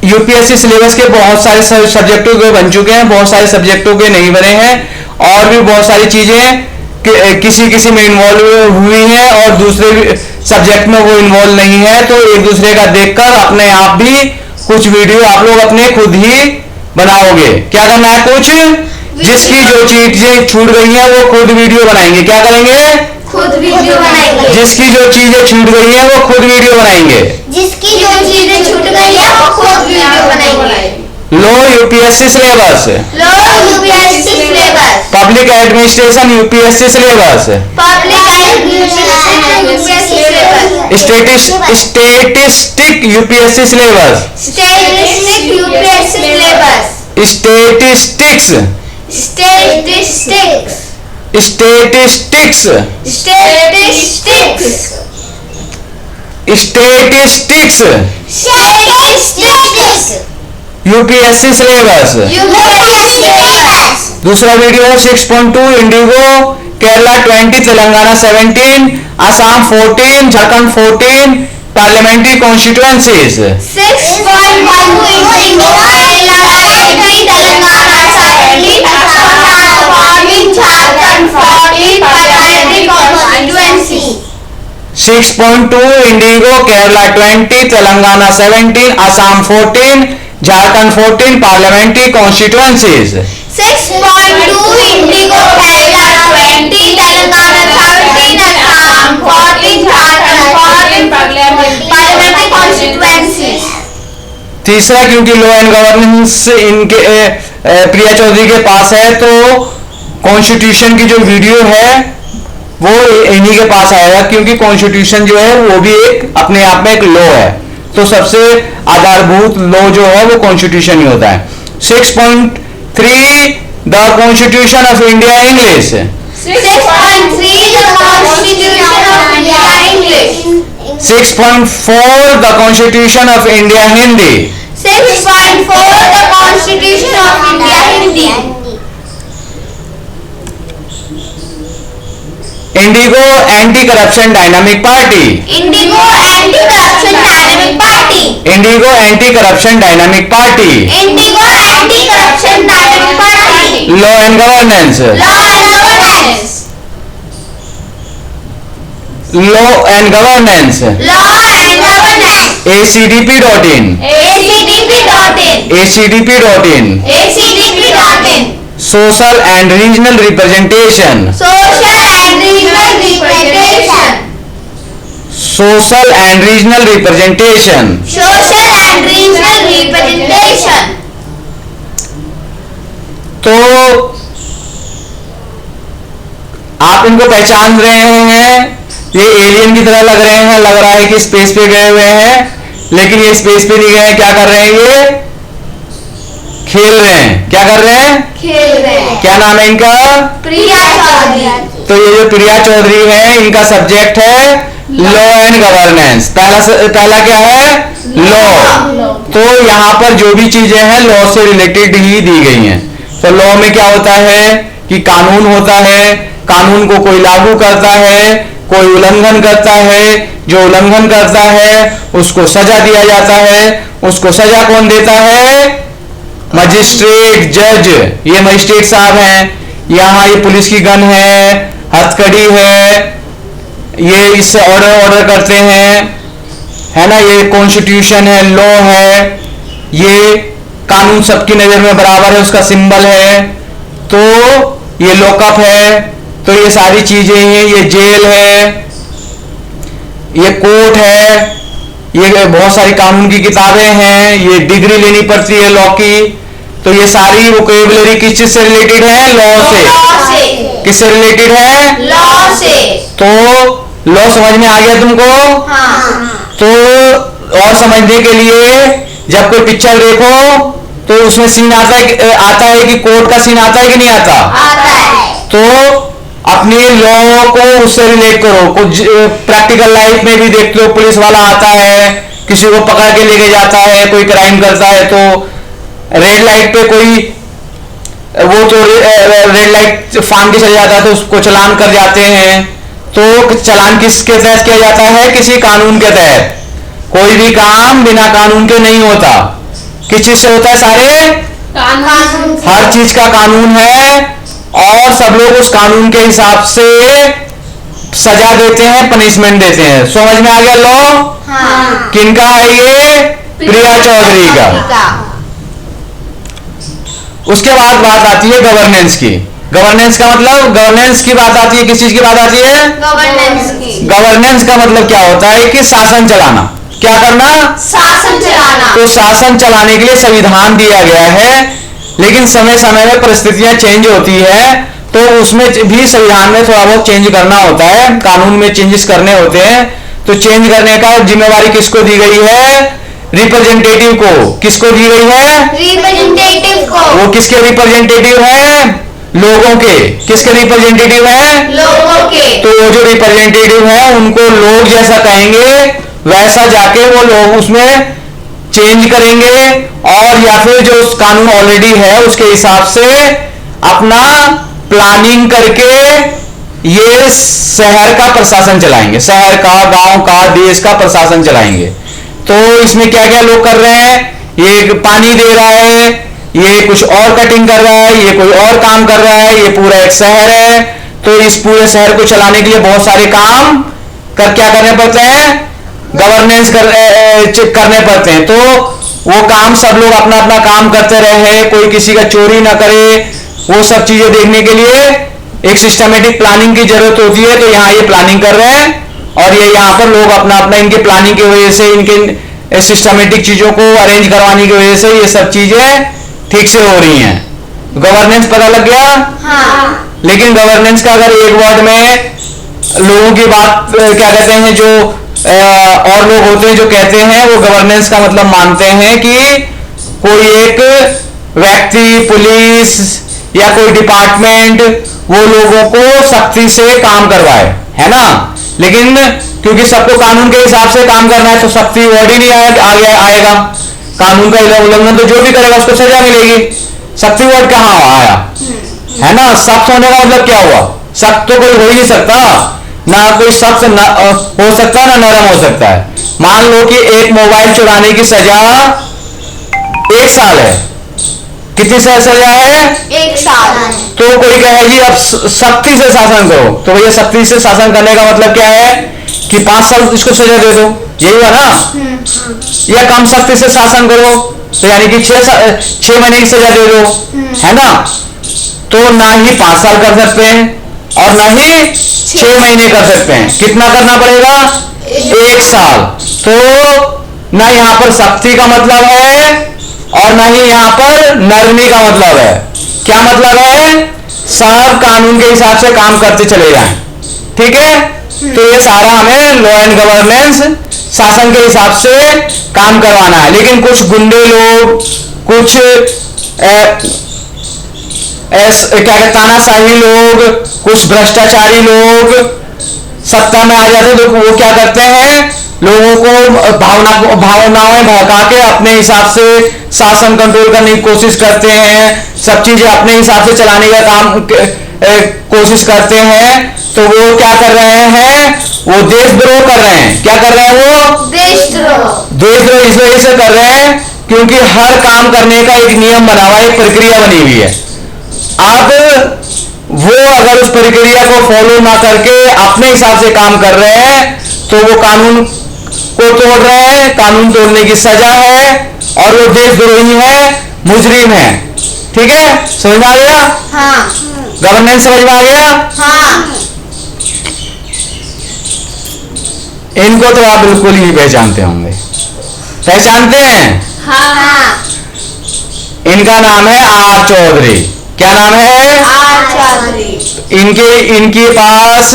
यूपीएससी सिलेबस के बहुत सारे सब्जेक्टों के बन चुके हैं, बहुत सारे सब्जेक्टों के नहीं बने हैं, और भी बहुत सारी चीजें किसी में इन्वॉल्व हुई हैं और दूसरे सब्जेक्ट में वो इन्वॉल्व नहीं है। तो एक दूसरे का देखकर अपने आप भी कुछ वीडियो आप लोग अपने खुद ही बनाओगे। क्या करना है? कुछ जिसकी जो चीजें छूट गई हैं वो खुद वीडियो बनाएंगे। क्या करेंगे? खुद वीडियो बनाएंगे। जिसकी जो चीजें छूट गई हैं वो खुद वीडियो बनाएंगे। जिसकी जो चीजें छूट गई है वो खुद वीडियो बनाएंगे। Law UPSC syllabus. Law UPSC syllabus. Public administration UPSC syllabus. Public administration UPSC syllabus. Statistic UPSC syllabus. Statistics UPSC syllabus. Statistics. Statistics statistics, statistics, statistics, statistics, UPSC syllabus. UPSC, दूसरा वीडियो है 6.2 Indigo Kerala 20, Telangana 17, Assam 14, Jharkhand 14 parliamentary constituencies. 6.1 Indigo Kerala 20, Telangana 17, Assam 14, Jharkhand 14 parliamentary constituency. 6.2 Indigo Kerala 20, Telangana 17, Assam 14, Jharkhand 14 parliamentary constituencies. 6.2 Indigo Kerala 20, Telangana 17, Assam 14, Jharkhand 14 parliamentary constituencies. तीसरा, क्योंकि लॉ एंड गवर्नेंस इनके प्रिया चौधरी के पास है, तो कॉन्स्टिट्यूशन की जो वीडियो है वो इन्हीं के पास आएगा, क्योंकि कॉन्स्टिट्यूशन जो है वो भी एक अपने आप में एक लॉ है। तो सबसे आधारभूत लॉ जो है वो कॉन्स्टिट्यूशन ही होता है। 6.3 the constitution of India English. 6.3 the Constitution of India English। 6.4 the constitution of India Hindi. 6.4 the Constitution of India Hindi। Indigo anti corruption dynamic party. Indigo anti corruption dynamic party. Indigo anti corruption dynamic party. Indigo anti corruption dynamic party. Law and governance. Law and governance. Law and governance. Law and governance. acdp.in, acdp.in, acdp.in। acdp.in। Social and regional representation. Social and regional representation। Social and regional representation. Social and regional representation। तो आप इनको पहचान रहे हैं, ये एलियन की तरह लग रहे हैं, लग रहा है कि स्पेस पे गए हुए हैं, लेकिन ये स्पेस पे नहीं गए। क्या कर रहे हैं? ये खेल रहे हैं। क्या कर रहे हैं? खेल रहे हैं। क्या नाम है इनका? प्रिया चौधरी। तो ये जो प्रिया चौधरी है, इनका सब्जेक्ट है लॉ एंड गवर्नेंस। पहला क्या है? लॉ। तो यहाँ पर जो भी चीजें हैं लॉ से रिलेटेड ही दी गई हैं। तो लॉ में क्या होता है कि कानून होता है, कानून को कोई लागू करता है, कोई उल्लंघन करता है, जो उल्लंघन करता है उसको सजा दिया जाता है। उसको सजा कौन देता है? मजिस्ट्रेट, जज। ये मजिस्ट्रेट साहब हैं। यहाँ ये पुलिस की गन है, हथकड़ी है, ये इससे ऑर्डर करते हैं, है ना। ये कॉन्स्टिट्यूशन है, लॉ है, ये कानून सबकी नजर में बराबर है, उसका सिंबल है। तो ये लॉकअप है। तो ये सारी चीजें हैं, ये जेल है, ये कोर्ट है, ये बहुत सारी कानून की किताबें हैं, ये डिग्री लेनी पड़ती है लॉ की। तो ये सारी वोकेबुलरी किस चीज से रिलेटेड है? लॉ से। लॉ से। किससे रिलेटेड है? लॉ से। तो लॉ समझ में आ गया तुमको? हाँ। तो और समझने के लिए जब कोई पिक्चर देखो तो उसमें सीन आता है कि कोर्ट का सीन आता है कि नहीं आता? आता है। तो अपनी लॉ को उससे रिलेट करो। कुछ प्रैक्टिकल लाइफ में भी देखते हो, पुलिस वाला आता है, किसी को पकड़ के लेके जाता है, कोई क्राइम करता है, तो रेड लाइट पे कोई वो तो रेड लाइट फान के चले जाता है तो उसको चलान कर जाते हैं। तो चलान किसके तहत किया जाता है? किसी कानून के तहत। कोई भी काम बिना कानून के नहीं होता। किस चीज से होता है? सारे कानून से। हर चीज का कानून है, और सब लोग उस कानून के हिसाब से सजा देते हैं, पनिशमेंट देते हैं। समझ में आ गया लॉ? हाँ। किनका है ये? प्रिया चौधरी का। उसके बाद बात आती है गवर्नेंस की। गवर्नेंस का मतलब, गवर्नेंस की बात आती है, किस चीज की बात आती है? गवर्नेंस की। गवर्नेंस का मतलब क्या होता है कि शासन चलाना। क्या करना? शासन चलाना। तो शासन चलाने के लिए संविधान दिया गया है, लेकिन समय समय में परिस्थितियां चेंज होती है, तो उसमें भी संविधान में थोड़ा बहुत चेंज करना होता है, कानून में चेंजेस करने होते हैं। तो चेंज करने का जिम्मेवारी किसको दी गई है? रिप्रेजेंटेटिव को। किसको दी गई है? रिप्रेजेंटेटिव को। वो किसके रिप्रेजेंटेटिव है? लोगों के, किसके रिप्रेजेंटेटिव है? लोगों के। तो वो जो रिप्रेजेंटेटिव है उनको लोग जैसा कहेंगे वैसा जाके वो लोग उसमें चेंज करेंगे, और या फिर जो उस कानून ऑलरेडी है उसके हिसाब से अपना प्लानिंग करके ये शहर का प्रशासन चलाएंगे, शहर का, गांव का, देश का प्रशासन चलाएंगे। तो इसमें क्या क्या लोग कर रहे हैं? ये पानी दे रहा है, ये कुछ और कटिंग कर रहा है, ये कोई और काम कर रहा है, ये पूरा एक शहर है। तो इस पूरे शहर को चलाने के लिए बहुत सारे काम क्या करने पड़ते हैं? गवर्नेंस करने पड़ते हैं। तो वो काम सब लोग अपना अपना काम करते रहे, कोई किसी का चोरी ना करे, वो सब चीजें देखने के लिए एक सिस्टमेटिक प्लानिंग की जरूरत होती है। तो यहाँ ये प्लानिंग कर रहे हैं, और ये यहाँ पर लोग अपना अपना इनके प्लानिंग की वजह से, इनके सिस्टमेटिक चीजों को अरेंज करवाने की वजह से ये सब चीजें ठीक से हो रही हैं। गवर्नेंस पता लग गया? हाँ। लेकिन गवर्नेंस का अगर एक वर्ड में लोगों की बात क्या कहते हैं, जो और लोग होते हैं जो कहते हैं, वो गवर्नेंस का मतलब मानते हैं कि कोई एक व्यक्ति, पुलिस या कोई डिपार्टमेंट वो लोगों को सख्ती से काम करवाए, है ना। लेकिन क्योंकि सबको कानून के हिसाब से काम करना है तो सख्ती वर्ड ही नहीं आएगा। कानून का उल्लंघन तो जो भी करेगा उसको सजा मिलेगी, सख्ती वर्ड कहाँ आया, है ना। सख्त होने का मतलब क्या हुआ? सख्त तो कोई हो ही नहीं सकता ना, कोई सख्त हो सकता ना नरम हो सकता है। मान लो कि एक मोबाइल चुराने की सजा 1 साल है, कितनी सजा है? 1 साल। तो कोई कहे जी अब सख्ती से शासन करो, तो भैया सख्ती से शासन करने का मतलब क्या है कि 5 साल इसको सजा दे दो, यही हुआ ना। या कम सख्ती से शासन करो तो यानी कि 6 महीने की सजा दे दो, है ना। तो ना ही 5 साल कर सकते हैं और ना ही 6 महीने कर सकते हैं। कितना करना पड़ेगा? 1 साल। तो ना यहाँ पर सख्ती का मतलब है और ना ही यहाँ पर नरमी का मतलब है। क्या मतलब है? सब कानून के हिसाब से काम करते चले जाएं, ठीक है। तो ये सारा हमें लॉ एंड गवर्नेंस, शासन के हिसाब से काम करवाना है। लेकिन कुछ गुंडे लोग, कुछ क्या कहते तानाशाही लोग, कुछ भ्रष्टाचारी लोग सत्ता में आ जाते तो वो क्या करते हैं, लोगों को भावनाएं भड़का के अपने हिसाब से शासन कंट्रोल करने की कोशिश करते हैं, सब चीजें अपने हिसाब से चलाने का काम कोशिश करते हैं। तो वो क्या कर रहे हैं? वो देशद्रोह कर रहे हैं। क्या कर रहे हैं? वो देशद्रोह इस वजह से कर रहे हैं क्योंकि हर काम करने का एक नियम बना हुआ है, एक प्रक्रिया बनी हुई है। अब वो अगर उस प्रक्रिया को फॉलो ना करके अपने हिसाब से काम कर रहे हैं तो वो कानून को तोड़ रहे हैं, कानून तोड़ने की सजा है और वो देशद्रोही है, मुजरिम है। ठीक है, समझ में आ गया? हाँ। गवर्नेंस समझ में आ गया? हाँ। इनको तो आप बिल्कुल ही पहचानते होंगे, पहचानते हैं? हाँ। इनका नाम है आर चौधरी। क्या नाम है? आर चौधरी। इनके पास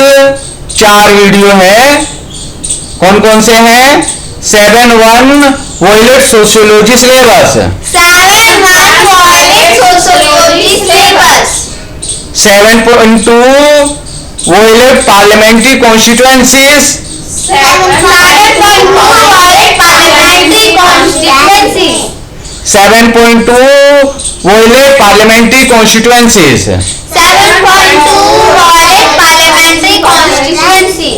4 वीडियो है। कौन कौन से हैं? 7.1 violet sociology syllabus, 7.1 violet sociology syllabus, 7.2 violet parliamentary constituencies, 7.1 violet parliamentary constituency, 7.2 violet parliamentary constituencies, 7.2 violet parliamentary constituency.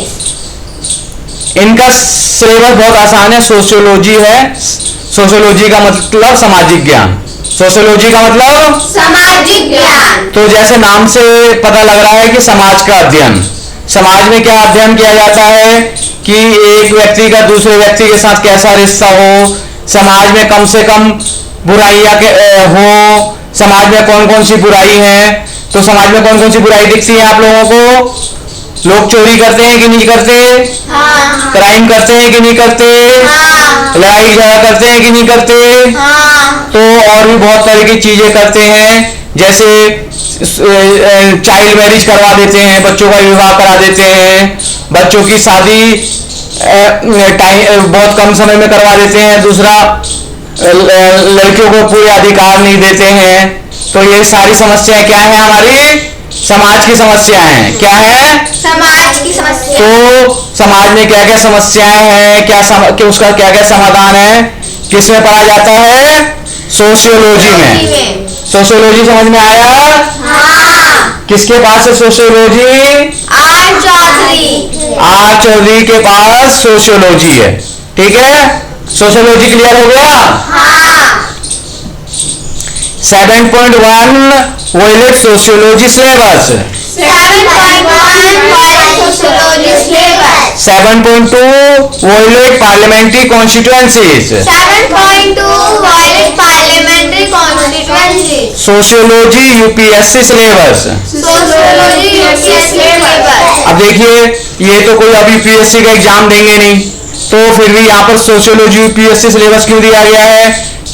इनका सिलेबस बहुत आसान है। सोशियोलॉजी है, सोशियोलॉजी का मतलब सामाजिक ज्ञान, सोशियोलॉजी का मतलब सामाजिक ज्ञान। तो जैसे नाम से पता लग रहा है कि समाज का अध्ययन। समाज में क्या अध्ययन किया जाता है कि एक व्यक्ति का दूसरे व्यक्ति के साथ कैसा रिश्ता हो, समाज में कम से कम बुराइयां हो, समाज में कौन कौन सी बुराई है। तो समाज में कौन कौन सी बुराई दिखती है आप लोगों को? लोग चोरी करते हैं कि नहीं करते? हाँ। क्राइम करते हैं कि नहीं करते? हाँ। लड़ाई झगड़ा करते हैं कि नहीं करते? हाँ। तो और भी बहुत तरह की चीजें करते हैं, जैसे चाइल्ड मैरिज करवा देते हैं, बच्चों का विवाह करा देते हैं, बच्चों की शादी बहुत कम समय में करवा देते हैं। दूसरा, लड़कियों को पूरे अधिकार नहीं देते हैं, तो ये सारी समस्याएं क्या है, हमारी समाज की समस्याएं हैं। क्या है? समाज की समस्या। तो समाज में क्या क्या समस्याएं हैं, कि उसका क्या क्या समाधान है, किसमें पढ़ा जाता है? सोशियोलॉजी में। सोशियोलॉजी समझ में आया? हाँ। किसके पास है sociology? R Chaudhary. R Chaudhary के पास सोशियोलॉजी है। ठीक है, सोशियोलॉजी क्लियर हो गया? हाँ। 7.1 violet sociology syllabus. 7.1 sociology syllabus. 7.2 violet parliamentary constituencies. 7.2 violet parliamentary constituency. Sociology UPSC syllabus. Sociology UPSC syllabus. अब देखिए, ये तो कोई अभी यूपीएससी का एग्जाम देंगे नहीं, तो फिर भी यहाँ पर सोशियोलॉजी यूपीएससी सिलेबस क्यों दिया गया है?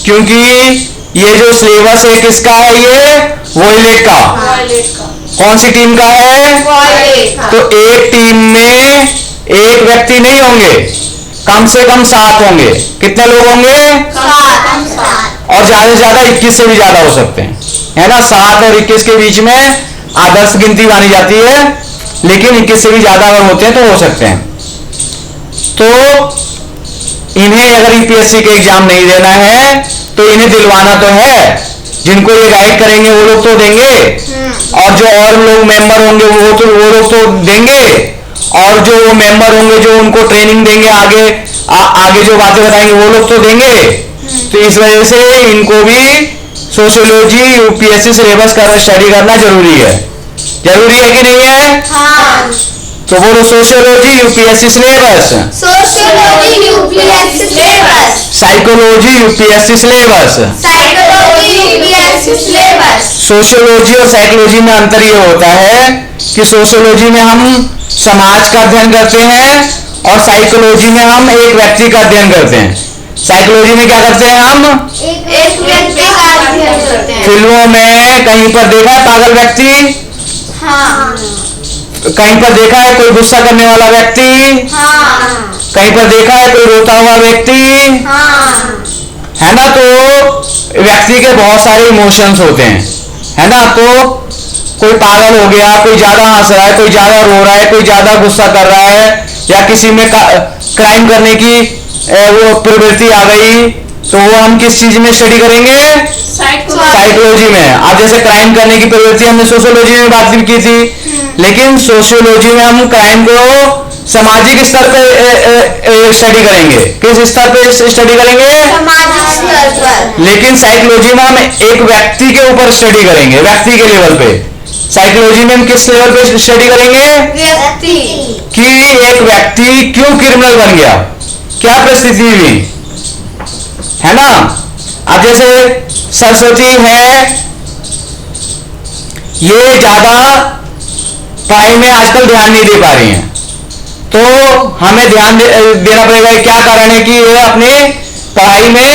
क्योंकि ये जो सिलेबस है किसका है? ये वॉयलेट का। कौन सी टीम का है? वॉयलेट। तो एक टीम में एक व्यक्ति नहीं होंगे, कम से कम 7 होंगे। कितने लोग होंगे? 7। और ज्यादा से ज्यादा 21 से भी ज्यादा हो सकते हैं, है ना। 7 और 21 के बीच में आदर्श गिनती मानी जाती है, लेकिन 21 से भी ज्यादा अगर होते हैं तो हो सकते हैं। तो इन्हें अगर यूपीएससी के एग्जाम नहीं देना है तो इन्हें दिलवाना तो है, जिनको ये गाइड करेंगे वो लोग तो देंगे, और जो और लोग मेंबर होंगे वो लोग तो देंगे, और जो वो मेंबर होंगे जो उनको ट्रेनिंग देंगे, आगे जो बातें बताएंगे वो लोग तो देंगे। तो इस वजह से इनको भी सोशियोलॉजी यूपीएससी सिलेबस का स्टडी करना जरूरी है। जरूरी है कि नहीं है? हाँ। तो बोलो sociology UPSC syllabus. Sociology UPSC syllabus. Psychology UPSC syllabus. Psychology UPSC syllabus. Sociology और साइकोलॉजी में अंतर ये होता है कि सोशियोलॉजी में हम समाज का अध्ययन करते हैं और साइकोलॉजी में हम एक व्यक्ति का अध्ययन करते हैं। साइकोलॉजी में क्या करते हैं हम? एक व्यक्ति का अध्ययन करते हैं। फिल्मों में कहीं पर देखा है पागल व्यक्ति, हाँ। कहीं पर देखा है कोई गुस्सा करने वाला व्यक्ति, हाँ। कहीं पर देखा है कोई रोता हुआ व्यक्ति, हाँ। है ना। तो व्यक्ति के बहुत सारे इमोशंस होते हैं, है ना। तो कोई पागल हो गया, कोई ज्यादा हंस रहा है, कोई ज्यादा रो रहा है, कोई ज्यादा गुस्सा कर रहा है, या किसी में क्राइम करने की वो प्रवृत्ति आ गई, तो वो हम किस चीज में स्टडी करेंगे? साइकोलॉजी में। अब जैसे क्राइम करने की प्रवृत्ति हमने सोशियोलॉजी में बात भी की थी, लेकिन सोशियोलॉजी में हम क्राइम को सामाजिक स्तर पे स्टडी करेंगे। किस स्तर पे स्टडी करेंगे? सामाजिक स्तर पर। लेकिन साइकोलॉजी में हम एक व्यक्ति के ऊपर स्टडी करेंगे, व्यक्ति के लेवल पे। साइकोलॉजी में हम किस लेवल पे स्टडी करेंगे? व्यक्ति। कि एक व्यक्ति क्यों क्रिमिनल बन गया, क्या परिस्थिति हुई, है ना। अब जैसे सरस्वती है, ये ज्यादा पढ़ाई में आजकल ध्यान नहीं दे पा रही हैं, तो हमें ध्यान देना पड़ेगा। क्या कारण है कि ये अपनी पढ़ाई में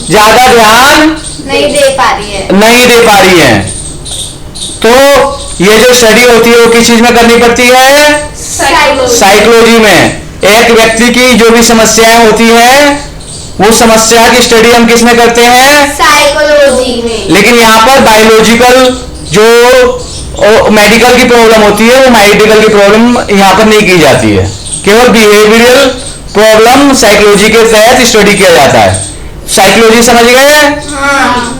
ज्यादा ध्यान नहीं दे पा रही है। नहीं दे पा रही है। तो ये जो स्टडी होती है वो किस चीज में करनी पड़ती है? साइकोलॉजी में। एक व्यक्ति की जो भी समस्याएं होती है वो समस्या की स्टडी हम किस में करते हैं? साइकोलॉजी में। लेकिन यहाँ पर बायोलॉजिकल जो मेडिकल की प्रॉब्लम होती है वो मेडिकल की प्रॉब्लम यहाँ पर नहीं की जाती है, केवल बिहेवियरल प्रॉब्लम साइकोलॉजी के तहत स्टडी किया जाता है। साइकोलॉजी समझ गए? हाँ।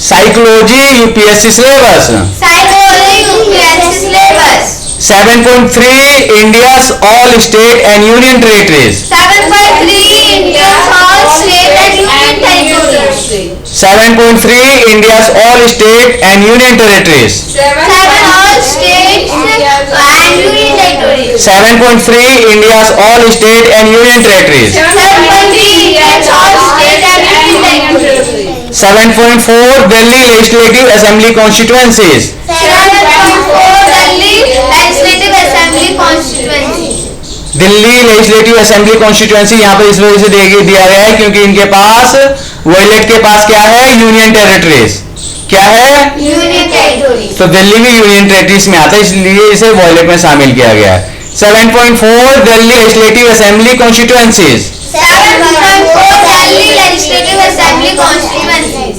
Psychology UPSC syllabus. Psychology UPSC syllabus. 7.3 India's all state and union territories. 7.3 India's all state and union territories. 7.3 India's all state and union territories. 7 all states and union territories. 7.3 India's all state and union territories. 7.3 India's all state and union territories. 7.4 Delhi legislative assembly constituencies. 7.4 Delhi legislative assembly constituency. Delhi legislative assembly constituency यहाँ पर इस वजह से दिया गया है क्योंकि इनके पास वॉयलेट के पास क्या है? Union territories. क्या है? Union territory. तो दिल्ली भी यूनियन टेरिटरीज में आता है, इसलिए इसे वॉयलेट में शामिल किया गया है। 7.4 Delhi legislative assembly constituencies. 7.4 legislative assembly constituencies.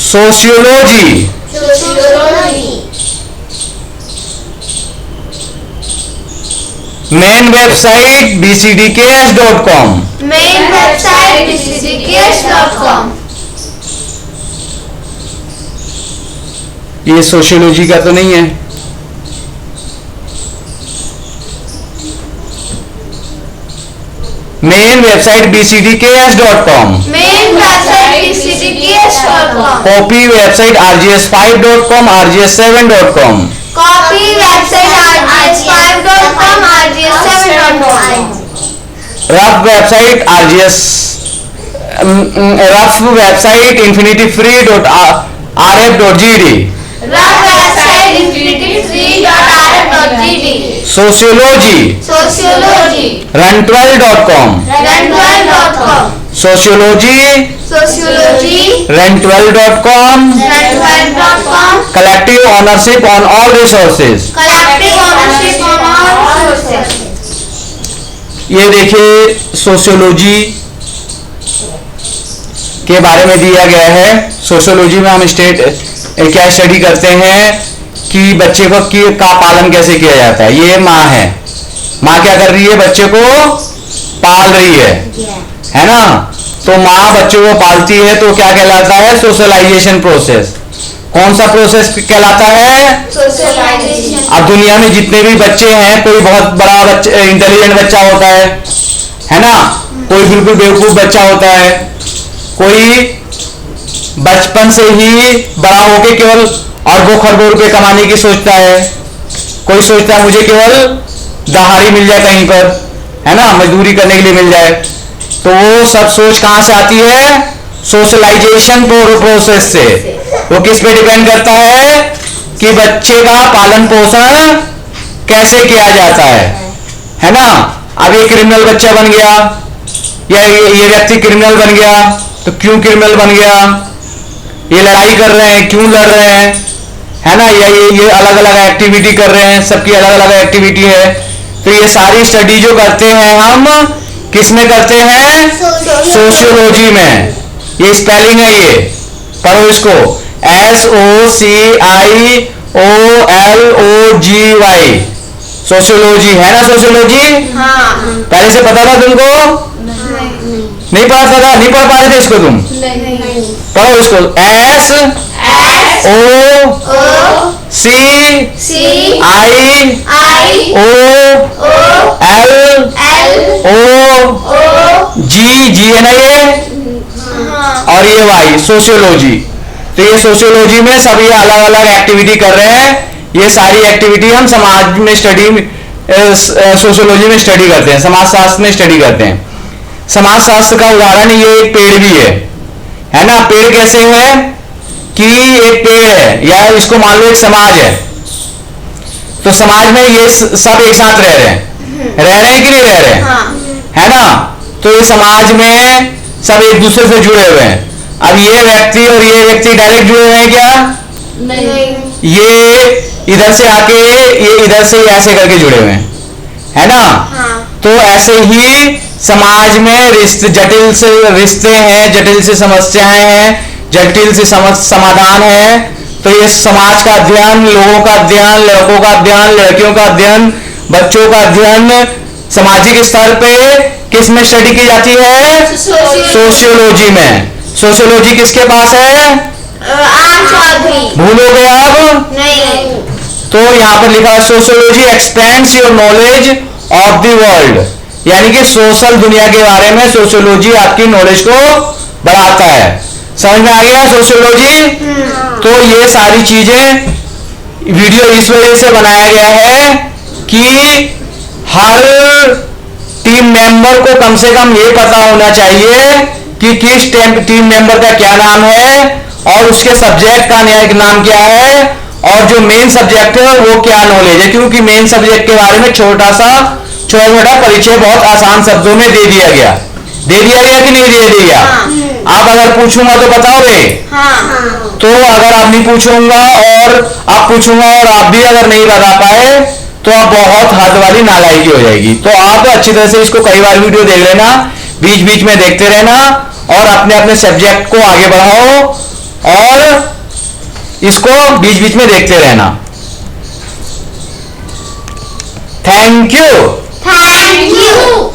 Sociology, Sociology. Main website bcdks.com, Main website bcdks.com. ये सोशियोलॉजी का तो नहीं है। Main website bcdks.com, Main website bcdks.com. Copy website rgs5.com, rgs7.com, Copy website rgs5.com, rgs7.com. Rough website infinityfree.rf.gd, Rough website infinityfree.rf.gd. Sociology Sociology. run12.com, run12.com. Sociology Sociology. run12.com, run12.com. collective ownership on all resources। Collective ownership on all resources. ये देखिए सोशियोलॉजी के बारे में दिया गया है। सोशियोलॉजी में हम क्या स्टडी करते हैं कि बच्चे को का पालन कैसे किया जाता है। ये माँ है, माँ क्या कर रही है, बच्चे को पाल रही है ना। तो माँ बच्चे को पालती है तो क्या कहलाता है, सोशलाइजेशन प्रोसेस। कौन सा प्रोसेस कहलाता है? Socialization. अब दुनिया में जितने भी बच्चे हैं, कोई बहुत बड़ा बच्चा इंटेलिजेंट बच्चा होता है ना, कोई बिल्कुल बेवकूफ बच्चा होता है, कोई बचपन से ही बड़ा होके केवल अरबों खरबों रुपए कमाने की सोचता है, कोई सोचता है मुझे केवल दहाड़ी मिल जाए कहीं पर, है ना, मजदूरी करने के लिए मिल जाए। तो वो सब सोच कहां से आती है? सोशलाइजेशन प्रोसेस से। वो किस पे डिपेंड करता है कि बच्चे का पालन पोषण कैसे किया जाता है ना। अब ये क्रिमिनल बच्चा बन गया या ये व्यक्ति क्रिमिनल बन गया, तो क्यों क्रिमिनल बन गया? ये लड़ाई कर रहे हैं, क्यों लड़ रहे हैं, है ना, या ये अलग अलग एक्टिविटी कर रहे हैं, सबकी अलग अलग एक्टिविटी है। तो ये सारी स्टडी जो करते हैं हम किस में करते हैं? सोशियोलॉजी में। ये स्पेलिंग है, ये पढ़ो इसको, SOCIOLOGY, सोशियोलॉजी, है ना सोशियोलॉजी। हाँ। पहले से पता था तुमको? नहीं पढ़ा था, नहीं पढ़ पा रहे थे इसको तुम? पढ़ो इसको, SOCIOLOGY है ना ये, और ये वाई सोशियोलॉजी। तो ये सोशियोलॉजी में सब ये अलग अलग एक्टिविटी कर रहे हैं। ये सारी एक्टिविटी हम समाज में स्टडी सोशियोलॉजी में स्टडी करते हैं, समाज शास्त्र में स्टडी करते हैं। समाज शास्त्र का उदाहरण ये एक पेड़ भी है ना। पेड़ कैसे है कि एक पेड़ है, या इसको मान लो एक समाज है, तो समाज में ये सब एक साथ रह रहे हैं कि नहीं रह रहे हैं? है ना। तो ये समाज में सब एक दूसरे से जुड़े हुए हैं। अब ये व्यक्ति और ये व्यक्ति डायरेक्ट जुड़े हुए हैं क्या? नहीं। ये इधर से आके ये इधर से ऐसे करके जुड़े हुए हैं, है ना। तो ऐसे ही समाज में जटिल से रिश्ते हैं, जटिल से समस्याएं हैं, जटिल से समाधान है। तो ये समाज का अध्ययन, लोगों का अध्ययन, लड़कों का अध्ययन, लड़कियों का अध्ययन, बच्चों का अध्ययन सामाजिक स्तर पे किस में स्टडी की जाती है? सोशियोलॉजी में। सोशियोलॉजी किसके पास है? आर चौधरी। भूलोगे अब? नहीं। तो यहाँ पर लिखा है sociology expends your knowledge of the world, यानी कि सोशल दुनिया के बारे में सोशियोलॉजी आपकी नॉलेज को बढ़ाता है। समझ में आ गया सोशियोलॉजी? तो ये सारी चीजें वीडियो इस वजह से बनाया गया है कि हर टीम मेंबर को कम से कम ये पता होना चाहिए कि किस टीम मेंबर का क्या नाम है और उसके सब्जेक्ट का नाम क्या है, और जो मेन सब्जेक्ट है वो क्या नॉलेज है। क्योंकि मेन सब्जेक्ट के बारे में छोटा छोटा परिचय बहुत आसान शब्दों में दे दिया गया कि नहीं दे दिया? आप अगर पूछूंगा तो बताओगे? तो अगर आप नहीं पूछूंगा और आप पूछूंगा और आप भी अगर नहीं बता पाए तो आप बहुत हद वाली नालायकी हो जाएगी। तो आप अच्छी तरह से इसको कई बार वीडियो देख लेना, बीच बीच में देखते रहना और अपने अपने सब्जेक्ट को आगे बढ़ाओ और इसको बीच बीच में देखते रहना। Thank you. Thank you.